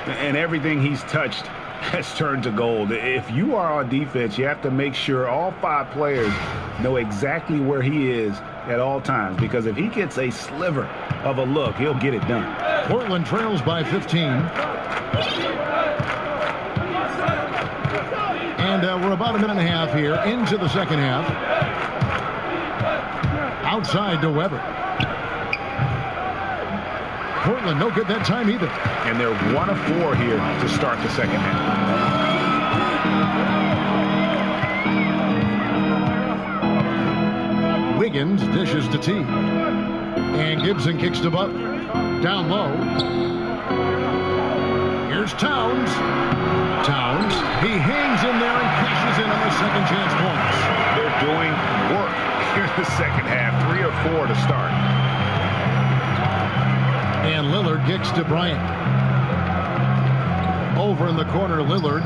And everything he's touched has turned to gold. If you are on defense, you have to make sure all 5 players know exactly where he is at all times, because if he gets a sliver of a look, he'll get it done. Portland trails by 15. And we're about a minute and a half here into the second half. Outside to Weber. Portland no good that time either. And they're 1 of 4 here to start the second half. Wiggins dishes to T. And Gibson kicks to Butler. Down low. Here's Towns. Towns. He hangs in there and cashes in on the second chance points. They're doing work here in the second half. 3 of 4 to start. And Lillard kicks to Bryant. Over in the corner, Lillard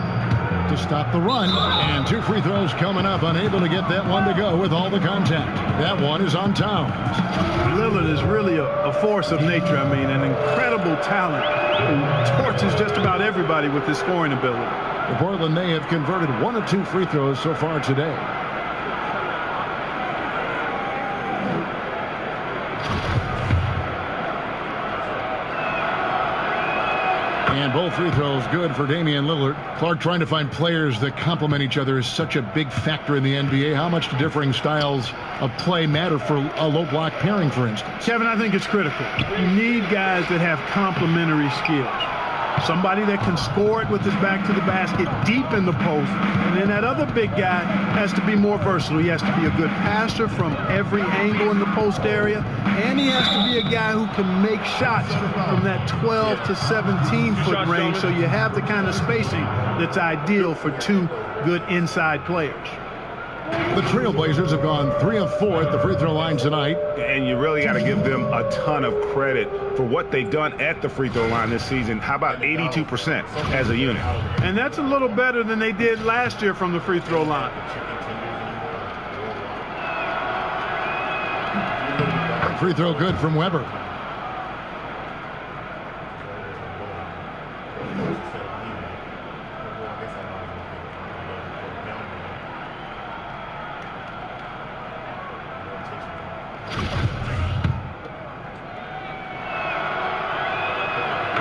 to stop the run. And 2 free throws coming up. Unable to get that one to go with all the contact. That one is on Towns. Lillard is really a force of nature. I mean, an incredible talent who torches just about everybody with his scoring ability. The Portland may have converted 1 of 2 free throws so far today. And both free throws good for Damian Lillard. Clark, trying to find players that complement each other is such a big factor in the NBA. How much do differing styles of play matter for a low block pairing, for instance? Kevin, I think it's critical. You need guys that have complementary skills. Somebody that can score it with his back to the basket deep in the post. And then that other big guy has to be more versatile. He has to be a good passer from every angle in the post area. And he has to be a guy who can make shots from that 12 to 17-foot range, so you have the kind of spacing that's ideal for 2 good inside players. The Trailblazers have gone 3 of 4 at the free throw line tonight. And you really got to give them a ton of credit for what they've done at the free throw line this season. How about 82% as a unit? And that's a little better than they did last year from the free throw line. Free throw good from Weber.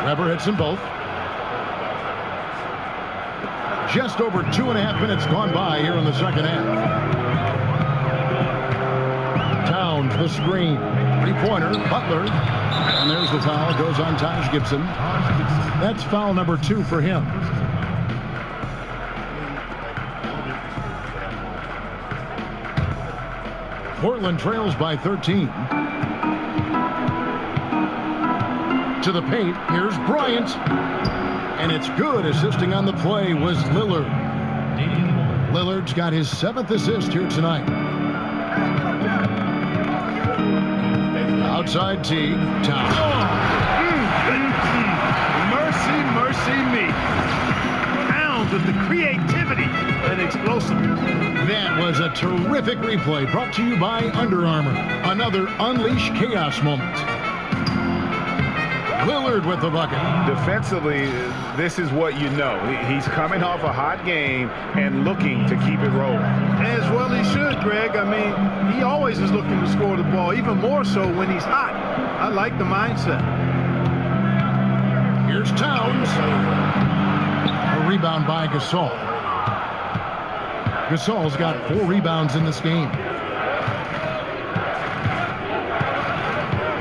Weber hits them both. Just over 2.5 minutes gone by here in the second half. Towns, the screen. 3-pointer, Butler. And there's the foul. Goes on Taj Gibson. That's foul number 2 for him. Portland trails by 13. To the paint, here's Bryant. And it's good. Assisting on the play was Lillard. Lillard's got his 7th assist here tonight. Outside Teague. Towns. Mercy, mercy me. Towns with the creativity and explosiveness. That was a terrific replay brought to you by Under Armour. Another Unleash Chaos moment. Lillard with the bucket. Defensively, this is what you know. He's coming off a hot game and looking to keep it rolling. As well he should, Greg. I mean, he always is looking to score the ball, even more so when he's hot. I like the mindset. Here's Towns. A rebound by Gasol. Gasol's got 4 rebounds in this game.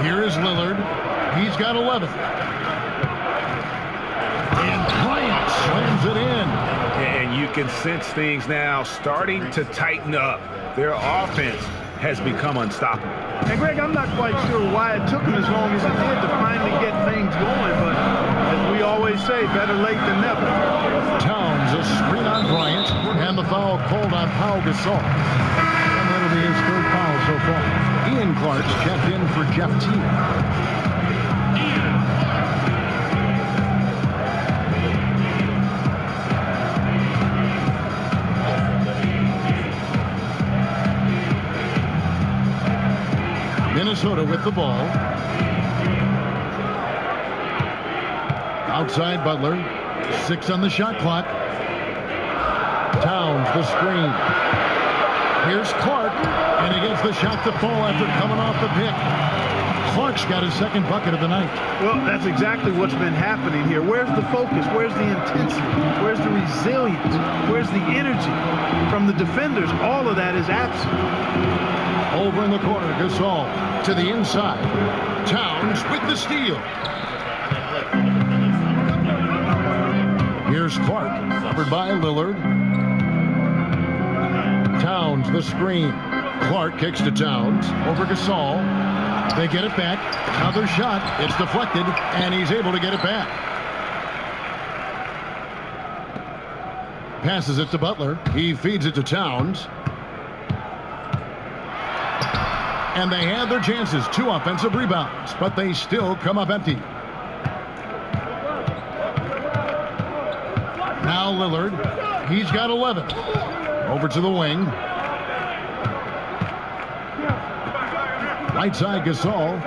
Here is Lillard. He's got 11. And Bryant slams it in. And you can sense things now starting to tighten up. Their offense has become unstoppable. And Greg, I'm not quite sure why it took him as long as it did to finally get things going, but as we always say, better late than never. Towns, a screen on Bryant, and the foul called on Pau Gasol. And that'll be his 3rd foul so far. Ian Clark's checked in for Jeff Teague. Minnesota with the ball. Outside Butler. 6 on the shot clock. Towns the screen. Here's Clark. And he gets the shot to fall after coming off the pick. Clark's got his 2nd bucket of the night. Well, that's exactly what's been happening here. Where's the focus? Where's the intensity? Where's the resilience? Where's the energy from the defenders? All of that is absent. Over in the corner, Gasol to the inside. Towns with the steal. Here's Clark, covered by Lillard. Towns the screen. Clark kicks to Towns. Over Gasol. They get it back. Another shot. It's deflected, and he's able to get it back. Passes it to Butler. He feeds it to Towns. And they had their chances. 2 offensive rebounds, but they still come up empty. Now Lillard. He's got 11. Over to the wing. Right side Gasol.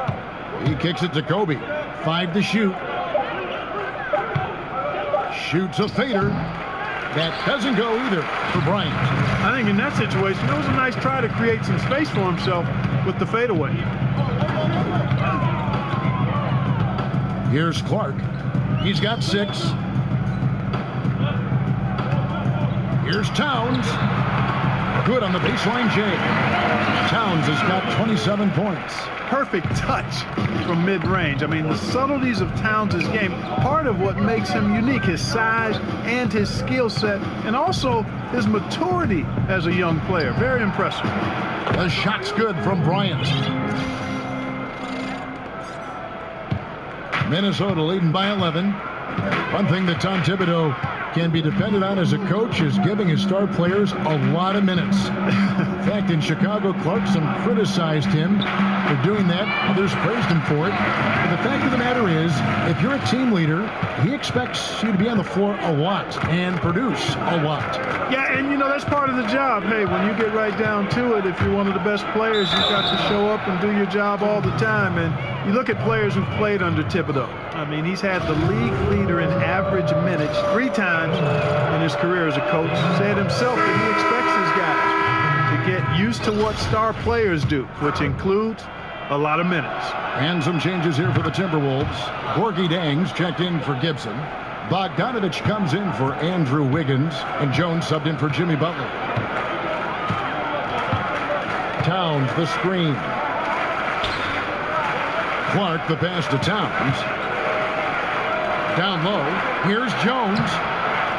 He kicks it to Kobe. 5 to shoot. Shoots a fader. That doesn't go either for Bryant. I think in that situation, it was a nice try to create some space for himself with the fadeaway. Here's Clark. He's got 6. Here's Towns. Good on the baseline, Jay. Towns has got 27 points. Perfect touch from mid-range. I mean, the subtleties of Towns' game, part of what makes him unique, his size and his skill set, and also his maturity as a young player. Very impressive. The shot's good from Bryant. Minnesota leading by 11. One thing that Tom Thibodeau can be depended on as a coach is giving his star players a lot of minutes. In fact, in Chicago, Clarkson criticized him for doing that. Others praised him for it. But the fact of the matter is, if you're a team leader, he expects you to be on the floor a lot and produce a lot. Yeah, and you know, that's part of the job. Hey, when you get right down to it, if you're one of the best players, you've got to show up and do your job all the time. And you look at players who've played under Thibodeau. I mean, he's had the league leader in average minutes 3 times in his career as a coach. Said himself that he expects his guys to get used to what star players do, which includes a lot of minutes. And some changes here for the Timberwolves. Gorgie Dangs checked in for Gibson. Bogdanovich comes in for Andrew Wiggins, and Jones subbed in for Jimmy Butler. Towns the screen. Clark the pass to Towns. Down low. Here's Jones.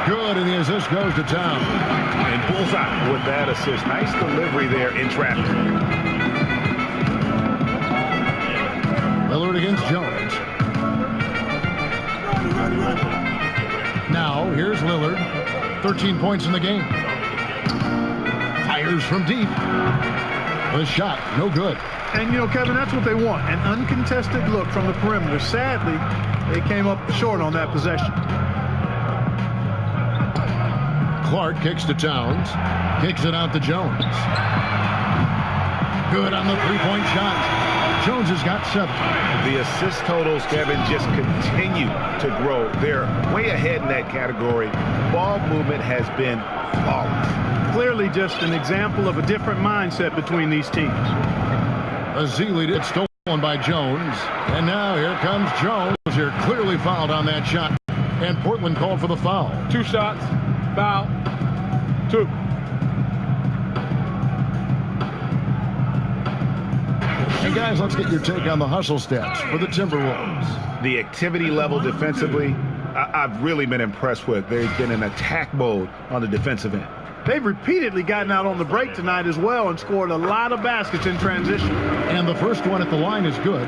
Good, and the assist goes to Towns. And bullseye with that assist. Nice delivery there in traffic. against Jones. Now, here's Lillard. 13 points in the game. Fires from deep. The shot, no good. And, Kevin, that's what they want, an uncontested look from the perimeter. Sadly, they came up short on that possession. Clark kicks to Towns. Kicks it out to Jones. Good on the three-point shot. Jones has got 7. The assist totals, Kevin, just continue to grow. They're way ahead in that category. Ball movement has been flawless. Clearly just an example of a different mindset between these teams. Azili did stolen by Jones. And now here comes Jones. You're clearly fouled on that shot. And Portland called for the foul. 2 shots. Foul. 2. And guys, let's get your take on the hustle stats for the Timberwolves. The activity level defensively, I've really been impressed with. They've been in attack mode on the defensive end. They've repeatedly gotten out on the break tonight as well and scored a lot of baskets in transition. And the first one at the line is good.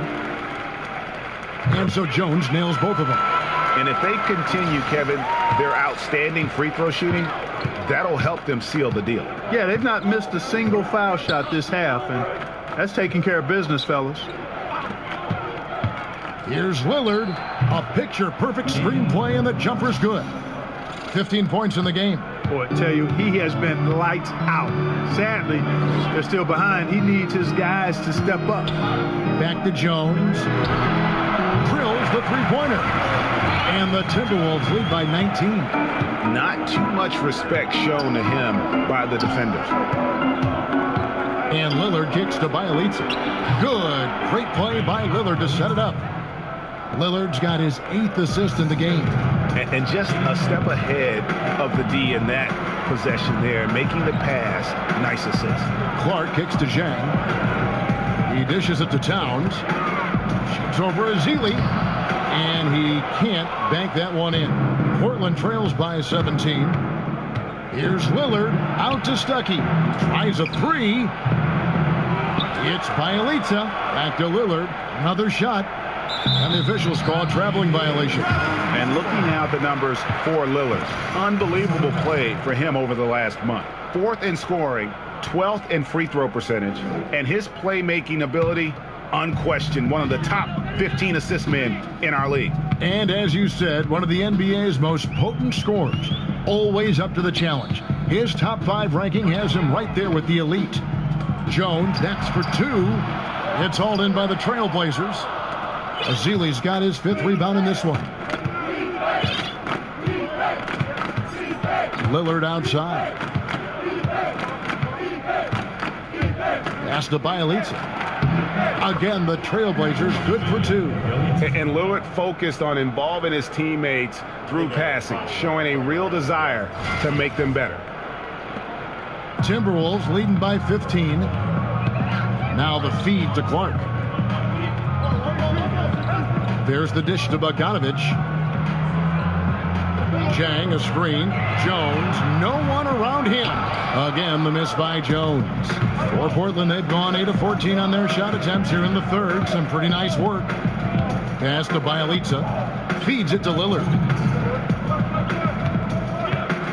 And so Jones nails both of them. And if they continue, Kevin, their outstanding free throw shooting, that'll help them seal the deal. Yeah, they've not missed a single foul shot this half, and that's taking care of business, fellas. Here's Lillard. A picture-perfect screenplay, and the jumper's good. 15 points in the game. Boy, I tell you, he has been lights out. Sadly, they're still behind. He needs his guys to step up. Back to Jones. Drills the three-pointer. And the Timberwolves lead by 19. Not too much respect shown to him by the defenders. And Lillard kicks to Bielitsa. Good. Great play by Lillard to set it up. Lillard's got his 8th assist in the game. And just a step ahead of the D in that possession there, making the pass. Nice assist. Clark kicks to Zhang. He dishes it to Towns. Shoots over Azili. And he can't bank that one in. Portland trails by 17. Here's Lillard out to Stuckey. Tries a 3. It's Bielitsa. Back to Lillard. Another shot. And the officials call a traveling violation. And looking now at the numbers for Lillard. Unbelievable play for him over the last month. 4th in scoring, 12th in free throw percentage. And his playmaking ability, unquestioned, one of the top 15 assist men in our league. And as you said, one of the NBA's most potent scorers. Always up to the challenge. His top 5 ranking has him right there with the elite. Jones next for 2. It's hauled in by the Trailblazers. Azili's got his 5th rebound in this one. Lillard outside. Pass to Bielitsa. Again, the Trailblazers good for 2. And Lillard focused on involving his teammates through passing, showing a real desire to make them better. Timberwolves leading by 15. Now the feed to Clark. There's the dish to Bogdanovic. Zhang, a screen. Jones, no one around him. Again, the miss by Jones. For Portland, they've gone 8 of 14 on their shot attempts here in the third. Some pretty nice work. Pass to Bielitsa. Feeds it to Lillard.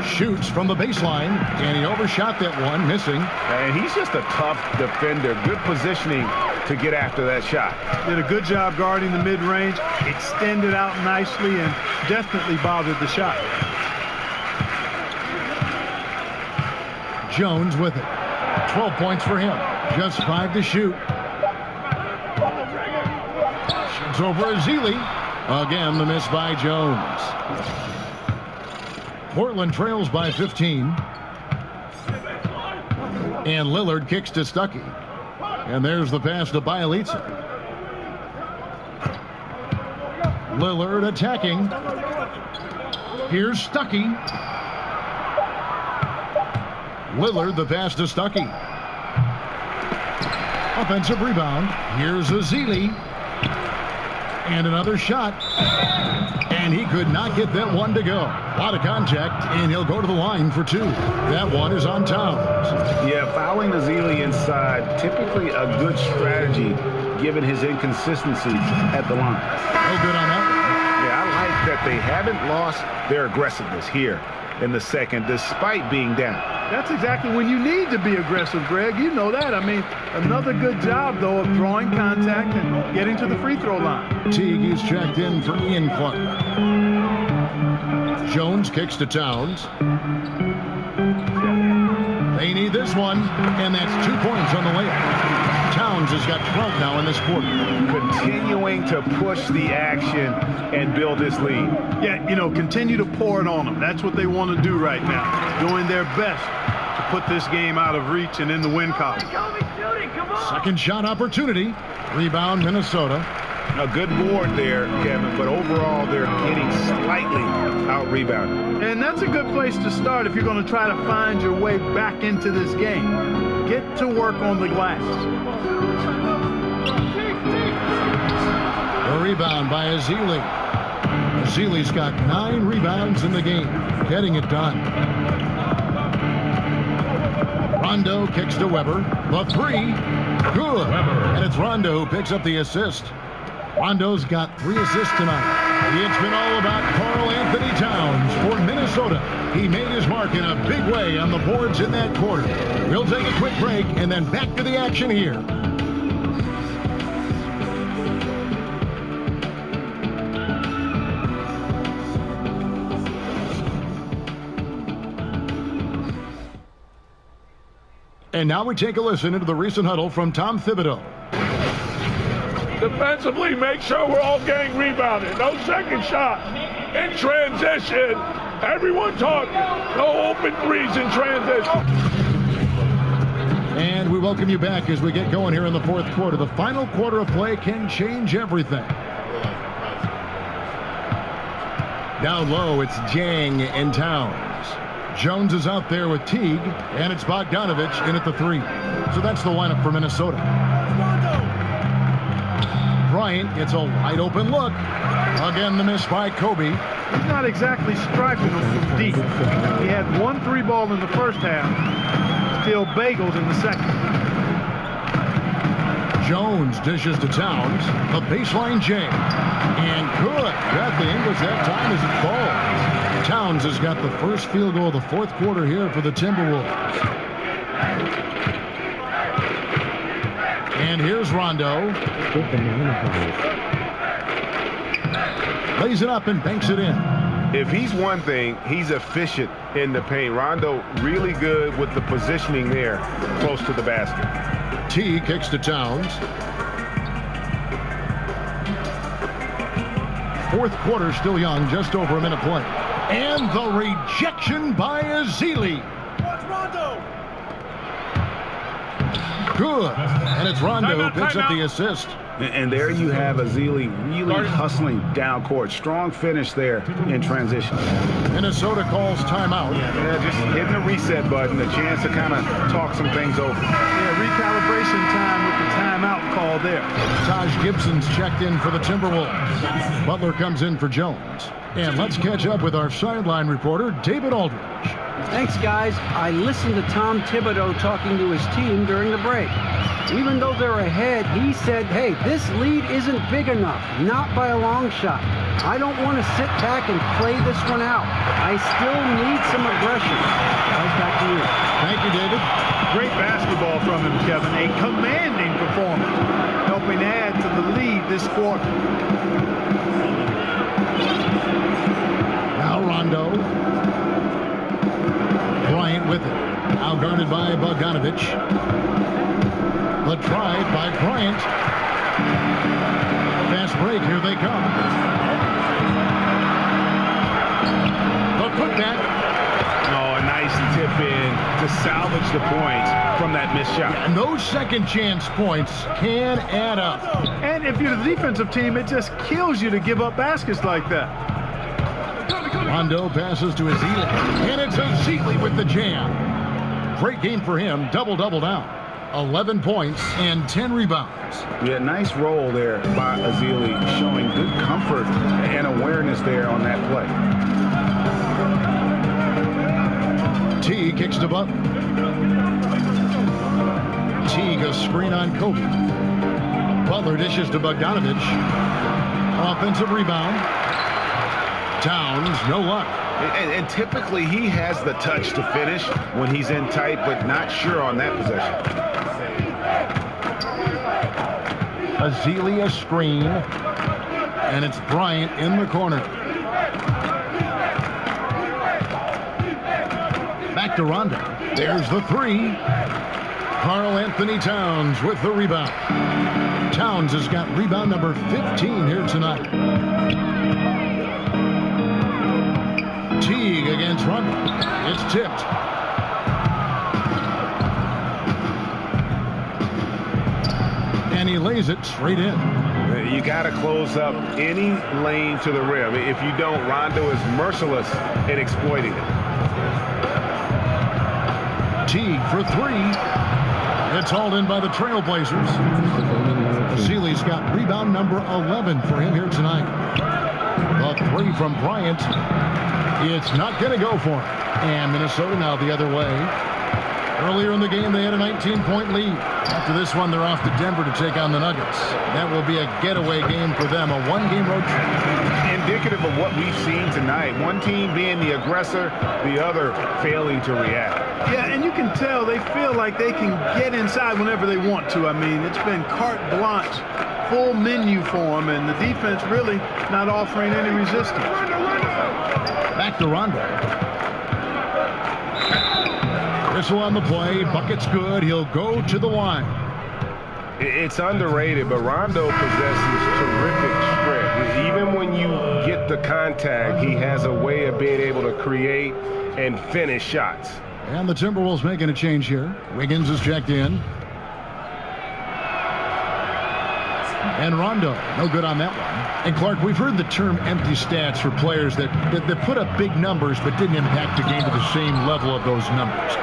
Shoots from the baseline, and he overshot that one, missing. And he's just a tough defender. Good positioning to get after that shot. Did a good job guarding the mid-range, extended out nicely, and definitely bothered the shot. Jones with it. 12 points for him. Just 5 to shoot. Shoots over Azili. Again, the miss by Jones. Portland trails by 15. And Lillard kicks to Stuckey. And there's the pass to Bielitsa. Lillard attacking. Here's Stuckey. Lillard, the pass to Stuckey. Offensive rebound. Here's Azili. And another shot. And he could not get that one to go. A lot of contact, and he'll go to the line for 2. That one is on Towns. Yeah, fouling Azili inside, typically a good strategy, given his inconsistencies at the line. No good on that one. Yeah, I like that they haven't lost their aggressiveness here in the second, despite being down. That's exactly when you need to be aggressive, Greg. You know that. I mean, another good job, though, of drawing contact and getting to the free throw line. Teague is checked in for Ian Clark. Jones kicks to Towns. They need this one, and that's 2 points on the layup. Towns has got 12 now in this quarter. Continuing to push the action and build this lead. Yeah, you know, continue to pour it on them. That's what they want to do right now. Doing their best to put this game out of reach and in the win column. Second shot opportunity. Rebound, Minnesota. A good board there, Kevin, but overall they're getting slightly out-rebounded. And that's a good place to start if you're going to try to find your way back into this game. Get to work on the glass. A rebound by Azili. Azili's got 9 rebounds in the game, getting it done. Rondo kicks to Weber. The 3, good. And it's Rondo who picks up the assist. Rondo's got 3 assists tonight. It's been all about Karl Anthony Towns for Minnesota. He made his mark in a big way on the boards in that quarter. We'll take a quick break and then back to the action here. And now we take a listen into the recent huddle from Tom Thibodeau. Defensively, make sure we're all getting rebounded. No second shot. In transition, everyone talking. No open threes in transition. And we welcome you back as we get going here in the fourth quarter. The final quarter of play can change everything. Down low, it's Jang and Towns. Jones is out there with Teague, and it's Bogdanovich in at the 3. So that's the lineup for Minnesota. Bryant gets a wide open look. Again, the miss by Kobe. He's not exactly striping them from deep. He had 1 3 ball in the first half. Still bagels in the second. Jones dishes to Towns. A baseline jam. And good. Got the English that time as it falls. Towns has got the first field goal of the fourth quarter here for the Timberwolves. And here's Rondo. Lays it up and banks it in. If he's one thing, he's efficient in the paint. Rondo really good with the positioning there close to the basket. T kicks to Towns. Fourth quarter still young, just over a minute play. And the rejection by Azili. Good. And it's Rondo who picks up the assist. And there you have Azili really hustling down court. Strong finish there in transition. Minnesota calls timeout. Yeah, just hitting the reset button, a chance to kind of talk some things over. Yeah, recalibration time with the timeout call there. Taj Gibson's checked in for the Timberwolves. Butler comes in for Jones. And let's catch up with our sideline reporter, David Aldridge. Thanks, guys. I listened to Tom Thibodeau talking to his team during the break. Even though they're ahead, he said, hey, this lead isn't big enough, not by a long shot. I don't want to sit back and play this one out. I still need some aggression. Guys, back to you. Thank you, David. Great basketball from him, Kevin. A commanding performance, helping add to the lead this quarter. Now Rondo. Bryant with it. Now guarded by Bogdanovich. The drive by Bryant. Fast break, here they come. The putback. Oh, a nice tip in to salvage the points from that missed shot. And those second chance points can add up. And if you're the defensive team, it just kills you to give up baskets like that. Rondo passes to Azili. And it's Azili with the jam. Great game for him. Double-double now. 11 points and 10 rebounds. Yeah, nice roll there by Azili, showing good comfort and awareness there on that play. T kicks to Butler. Teague a screen on Kobe. Butler dishes to Bogdanovich. Offensive rebound. Towns, no luck. And typically he has the touch to finish when he's in tight, but not sure on that possession. Azealia screen. And it's Bryant in the corner. Back to Rondo. There's the three. Karl Anthony Towns with the rebound. Towns has got rebound number 15 here tonight. Teague against Rondo. It's tipped. And he lays it straight in. You got to close up any lane to the rim. If you don't, Rondo is merciless in exploiting it. Teague for three. It's hauled in by the Trailblazers. Seeley's got rebound number 11 for him here tonight. The three from Bryant. It's not going to go for him. And Minnesota now the other way. Earlier in the game, they had a 19-point lead. After this one, they're off to Denver to take on the Nuggets. That will be a getaway game for them, a one-game road trip. Indicative of what we've seen tonight. One team being the aggressor, the other failing to react. Yeah, and you can tell they feel like they can get inside whenever they want to. I mean, it's been carte blanche, full menu for them, and the defense really not offering any resistance. Back to Rondo. Whistle on the play. Bucket's good. He'll go to the line. It's underrated, but Rondo possesses terrific strength. Even when you get the contact, he has a way of being able to create and finish shots. And the Timberwolves making a change here. Wiggins is checked in. And Rondo, no good on that one. And Clark, we've heard the term empty stats for players that put up big numbers but didn't impact the game to the same level of those numbers.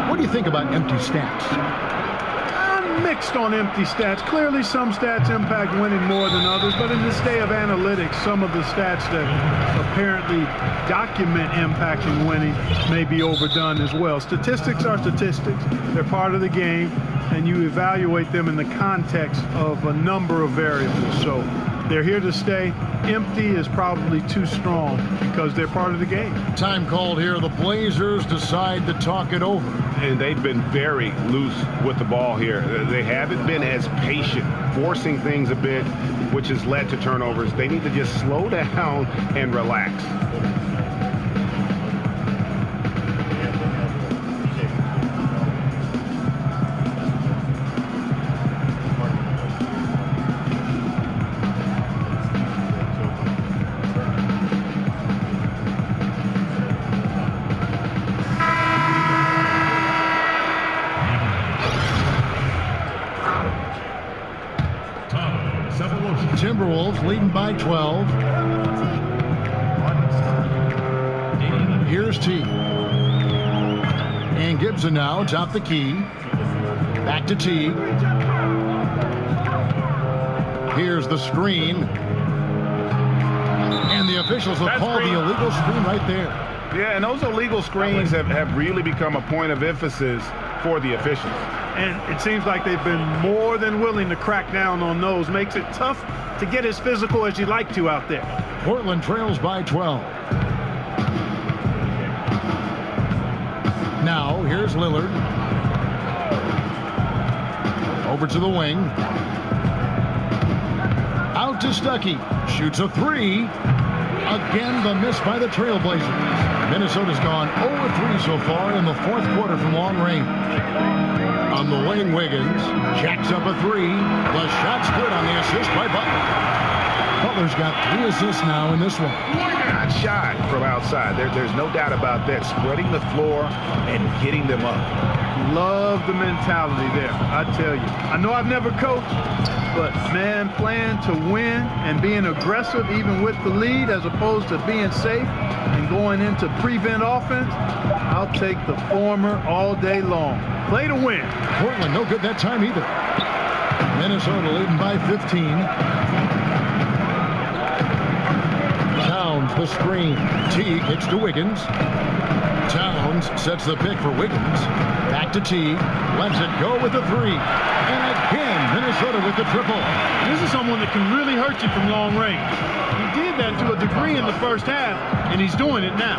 What do you think about empty stats? I'm mixed on empty stats. Clearly some stats impact winning more than others, but in this day of analytics, some of the stats that apparently document impacting winning may be overdone as well. Statistics are statistics. They're part of the game, and you evaluate them in the context of a number of variables. So they're here to stay. Empty is probably too strong because they're part of the game. Time called here. The Blazers decide to talk it over. And they've been very loose with the ball here. They haven't been as patient, forcing things a bit, which has led to turnovers. They need to just slow down and relax. Timberwolves leading by 12. Here's T. And Gibson now top the key. Back to T. Here's the screen. And the officials will call the illegal screen right there. Yeah, and those illegal screens have really become a point of emphasis for the officials. And it seems like they've been more than willing to crack down on those. Makes it tough to get as physical as you'd like to out there. Portland trails by 12. Now, here's Lillard. Over to the wing. Out to Stuckey. Shoots a three. Again, the miss by the Trailblazers. Minnesota's gone 0-3 so far in the fourth quarter from long range. On the wing, Wiggins jacks up a three. The shot's good on the assist by Butler. Butler's got 3 assists now in this one. Not shy from outside. There's no doubt about that. Spreading the floor and getting them up. Love the mentality there, I tell you. I know I've never coached, but man, playing to win and being aggressive even with the lead as opposed to being safe and going into prevent offense, I'll take the former all day long. Play to win. Portland no good that time either. Minnesota leading by 15. Towns the screen. T kicks to Wiggins. Towns sets the pick for Wiggins. Back to T. Lets it go with the three. And again, Minnesota Minnesota with the triple. This is someone that can really hurt you from long range. He did that to a degree in the first half, and he's doing it now.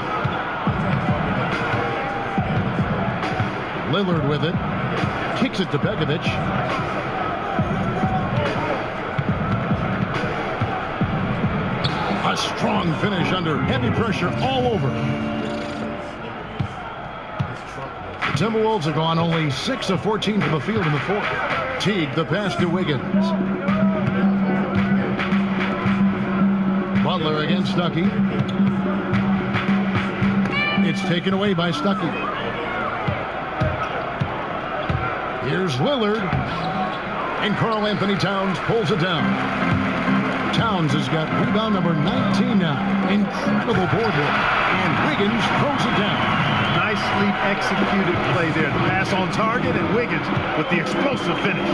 Lillard with it. Kicks it to Begovic. A strong finish under heavy pressure all over. The Timberwolves have gone only 6 of 14 from the field in the fourth. Teague, the pass to Wiggins. Butler against Stuckey. It's taken away by Stuckey. Here's Lillard. And Karl Anthony Towns pulls it down. Towns has got rebound number 19 now. Incredible board work. And Wiggins throws it down. Nicely executed play there. The pass on target, and Wiggins with the explosive finish.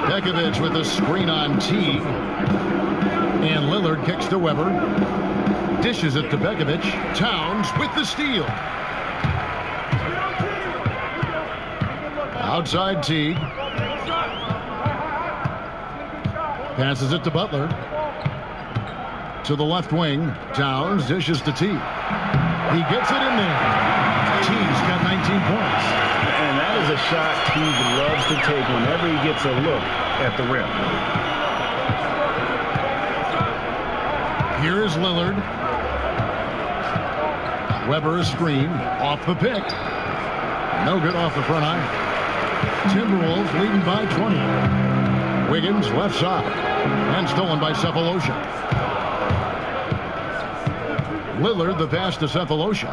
Begovic with a screen on Teague. And Lillard kicks to Weber. Dishes it to Begovic. Towns with the steal. Outside Teague. Passes it to Butler. To the left wing. Towns dishes to Teague. He gets it in there. Teague's got 19 points. And that is a shot Teague loves to take whenever he gets a look at the rim. Here is Lillard. Weber a screen. Off the pick. No good off the front iron. Timberwolves leading by 20. Wiggins left side. And stolen by Cephalosha. Lillard the pass to Cephalosha.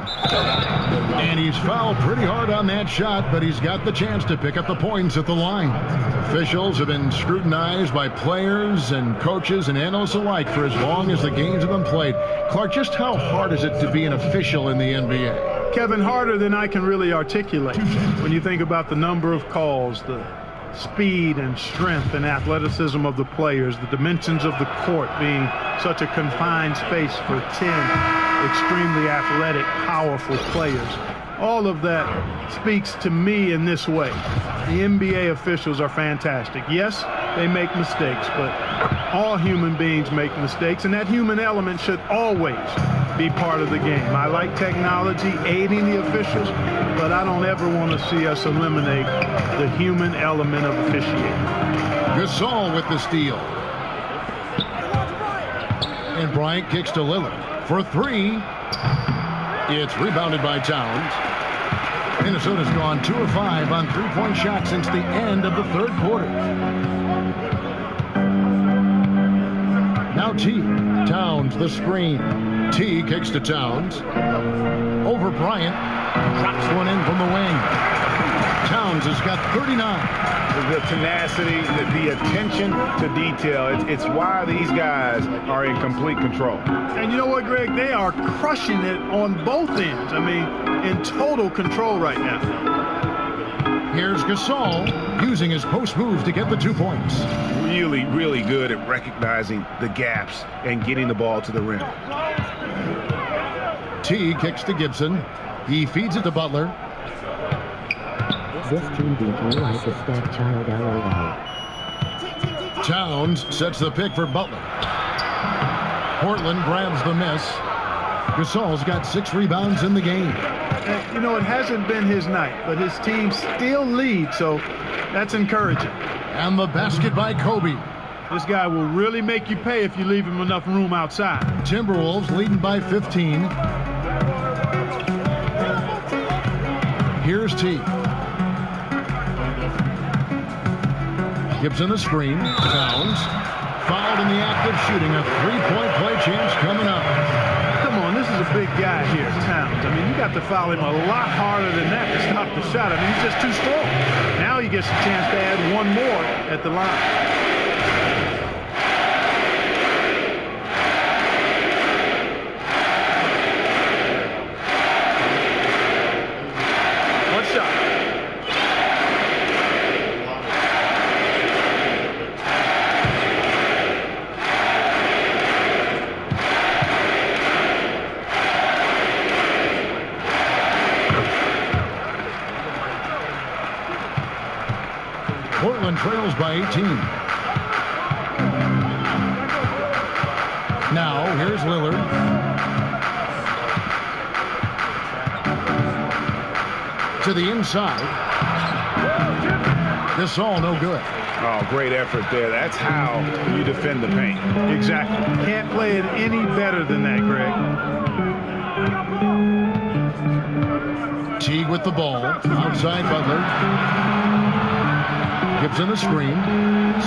And he's fouled pretty hard on that shot, but he's got the chance to pick up the points at the line. Officials have been scrutinized by players and coaches and analysts alike for as long as the games have been played. Clark, just how hard is it to be an official in the NBA? Kevin, harder than I can really articulate. When you think about the number of calls, the speed and strength and athleticism of the players, the dimensions of the court being such a confined space for 10 extremely athletic, powerful players. All of that speaks to me in this way. The NBA officials are fantastic. Yes, they make mistakes, but all human beings make mistakes, and that human element should always be part of the game. I like technology aiding the officials, but I don't ever want to see us eliminate the human element of officiating. Gasol with the steal. And Bryant kicks to Lillard for three. It's rebounded by Towns. Minnesota's gone 2 of 5 on three-point shots since the end of the third quarter. Now T. Towns the screen. T kicks to Towns. Over Bryant. Drops one in from the wing. Towns has got 39. The tenacity, the attention to detail. It's why these guys are in complete control. And you know what, Greg? They are crushing it on both ends. I mean, in total control right now. Here's Gasol using his post move to get the 2 points. Really, really good at recognizing the gaps and getting the ball to the rim. T kicks to Gibson. He feeds it to Butler. This team beat me like a stepchild, LOL. Towns sets the pick for Butler. Portland grabs the miss. Gasol's got 6 rebounds in the game. You know, it hasn't been his night, but his team still leads, so that's encouraging. And the basket by Kobe. This guy will really make you pay if you leave him enough room outside. Timberwolves leading by 15. Here's T. Gibson the screen. Towns. Fouled in the act of shooting. A 3-point play chance coming up. Come on, this is a big guy here, Towns. I mean, you got to foul him a lot harder than that to stop the shot. I mean, he's just too strong. Now he gets a chance to add one more at the line. Portland trails by 18. Now, here's Lillard. To the inside. This all no good. Oh, great effort there. That's how you defend the paint. Exactly. Can't play it any better than that, Greg. Teague with the ball. Outside Butler. Gives him the screen.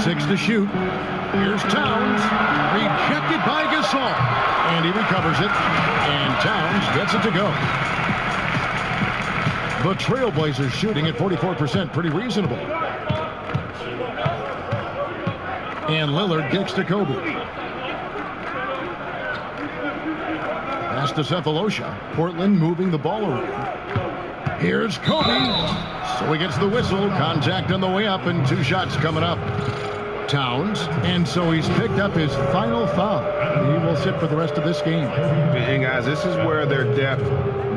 6 to shoot. Here's Towns. Rejected by Gasol. And he recovers it. And Towns gets it to go. The Trailblazers shooting at 44%. Pretty reasonable. And Lillard kicks to Kobe. Pass to Cephalosha. Portland moving the ball around. Here's Kobe. So he gets the whistle. Contact on the way up and 2 shots coming up. Towns. And so he's picked up his final foul. He will sit for the rest of this game. And guys, this is where their depth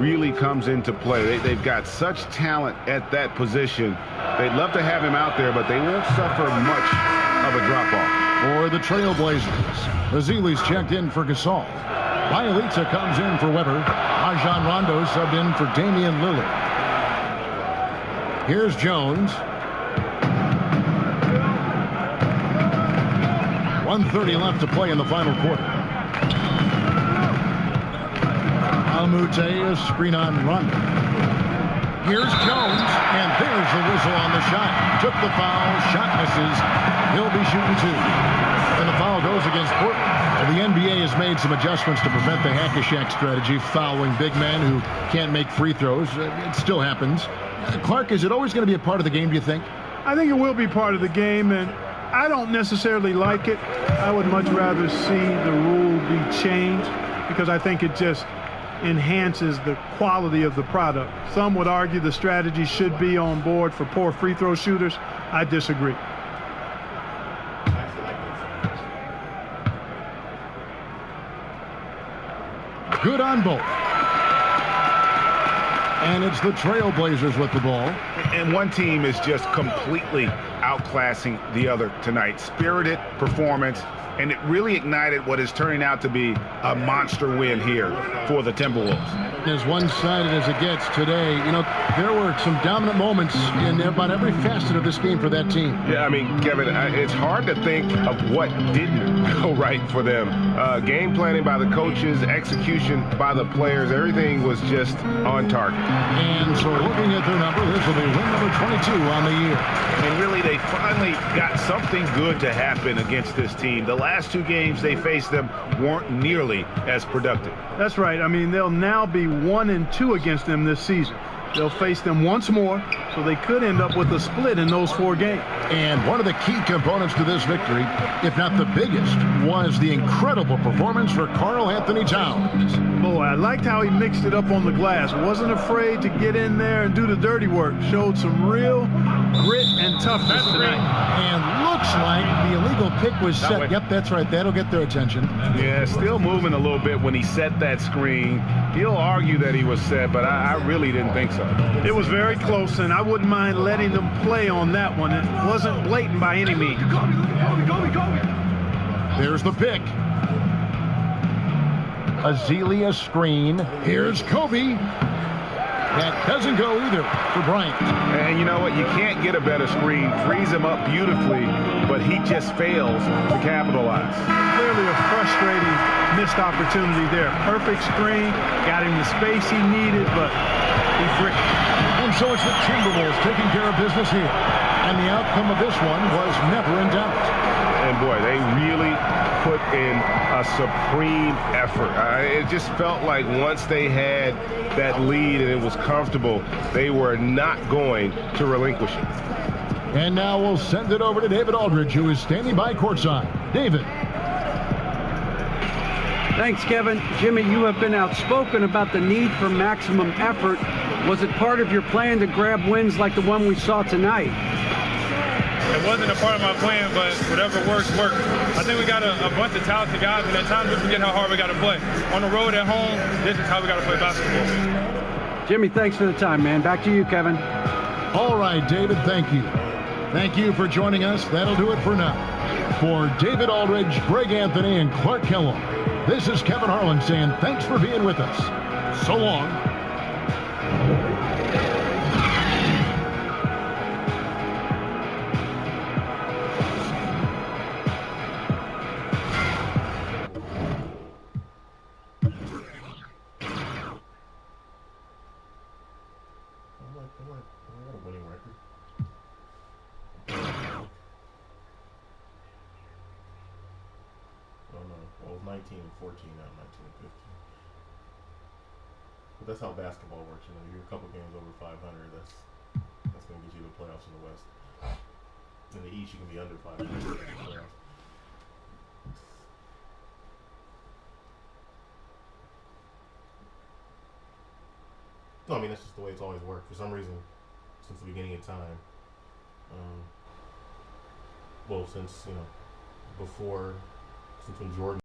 really comes into play. They've got such talent at that position. They'd love to have him out there, but they won't suffer much of a drop-off. For the Trailblazers, Bazili's checked in for Gasol. Bielitsa comes in for Weber. Rajon Rondo subbed in for Damian Lillard. Here's Jones. 1:30 left to play in the final quarter. Almute, a screen on Rondo. Here's Jones, and there's the whistle on the shot. Took the foul, shot misses. He'll be shooting 2. And the foul goes against Portland. Well, the NBA has made some adjustments to prevent the hack-a-shack strategy, fouling big men who can't make free throws. It still happens. Clark, is it always going to be a part of the game, do you think? I think it will be part of the game, and I don't necessarily like it. I would much rather see the rule be changed because I think it just enhances the quality of the product. Some would argue the strategy should be on board for poor free throw shooters. I disagree. Good on both. And it's the Trailblazers with the ball. And one team is just completely outclassing the other tonight. Spirited performance, and it really ignited what is turning out to be a monster win here for the Timberwolves. As one-sided as it gets today, you know, there were some dominant moments in about every facet of this game for that team. Yeah, I mean, Kevin, it's hard to think of what didn't go right for them. Game planning by the coaches, execution by the players, everything was just on target. And so looking at their number, this will be win number 22 on the year. And really, they finally got something good to happen against this team. The last 2 games they faced them weren't nearly as productive. That's right. I mean, they'll now be 1-2 against them this season. They'll face them once more, so they could end up with a split in those 4 games. And one of the key components to this victory, if not the biggest, was the incredible performance for Karl Anthony Towns. Boy, I liked how he mixed it up on the glass. Wasn't afraid to get in there and do the dirty work. Showed some real grit and toughness tonight. And looks like the illegal pick was set. Yep, that's right. That'll get their attention. Yeah, still moving a little bit when he set that screen. He'll argue that he was set, but I really didn't think so. It was very close, and I wouldn't mind letting them play on that one. It wasn't blatant by any means. There's the pick. Azealia screen. Here's Kobe. That doesn't go either for Bryant. And you know what? You can't get a better screen. Frees him up beautifully, but he just fails to capitalize. Clearly a frustrating missed opportunity there. Perfect screen, got him the space he needed, but he fricked. And so it's the Timberwolves taking care of business here. And the outcome of this one was never in doubt. And boy, they really put in a supreme effort. It just felt like once they had that lead and it was comfortable, they were not going to relinquish it. And now we'll send it over to David Aldridge, who is standing by courtside. David. Thanks, Kevin. Jimmy, you have been outspoken about the need for maximum effort. Was it part of your plan to grab wins like the one we saw tonight? It wasn't a part of my plan, but whatever works, works. I think we got a bunch of talented guys, and at times we forget how hard we got to play. On the road, at home, this is how we got to play basketball. Jimmy, thanks for the time, man. Back to you, Kevin. All right, David, thank you. Thank you for joining us. That'll do it for now. For David Aldridge, Greg Anthony, and Clark Kellogg, this is Kevin Harlan saying thanks for being with us. So long. Well, 19 and 14, not 19 and 15. But that's how basketball works. You know, you're a couple games over 500. That's going to get you the playoffs in the West. In the East, you can be under 500 in the playoffs. No, I mean that's just the way it's always worked. For some reason, since the beginning of time. Well, since since when Jordan.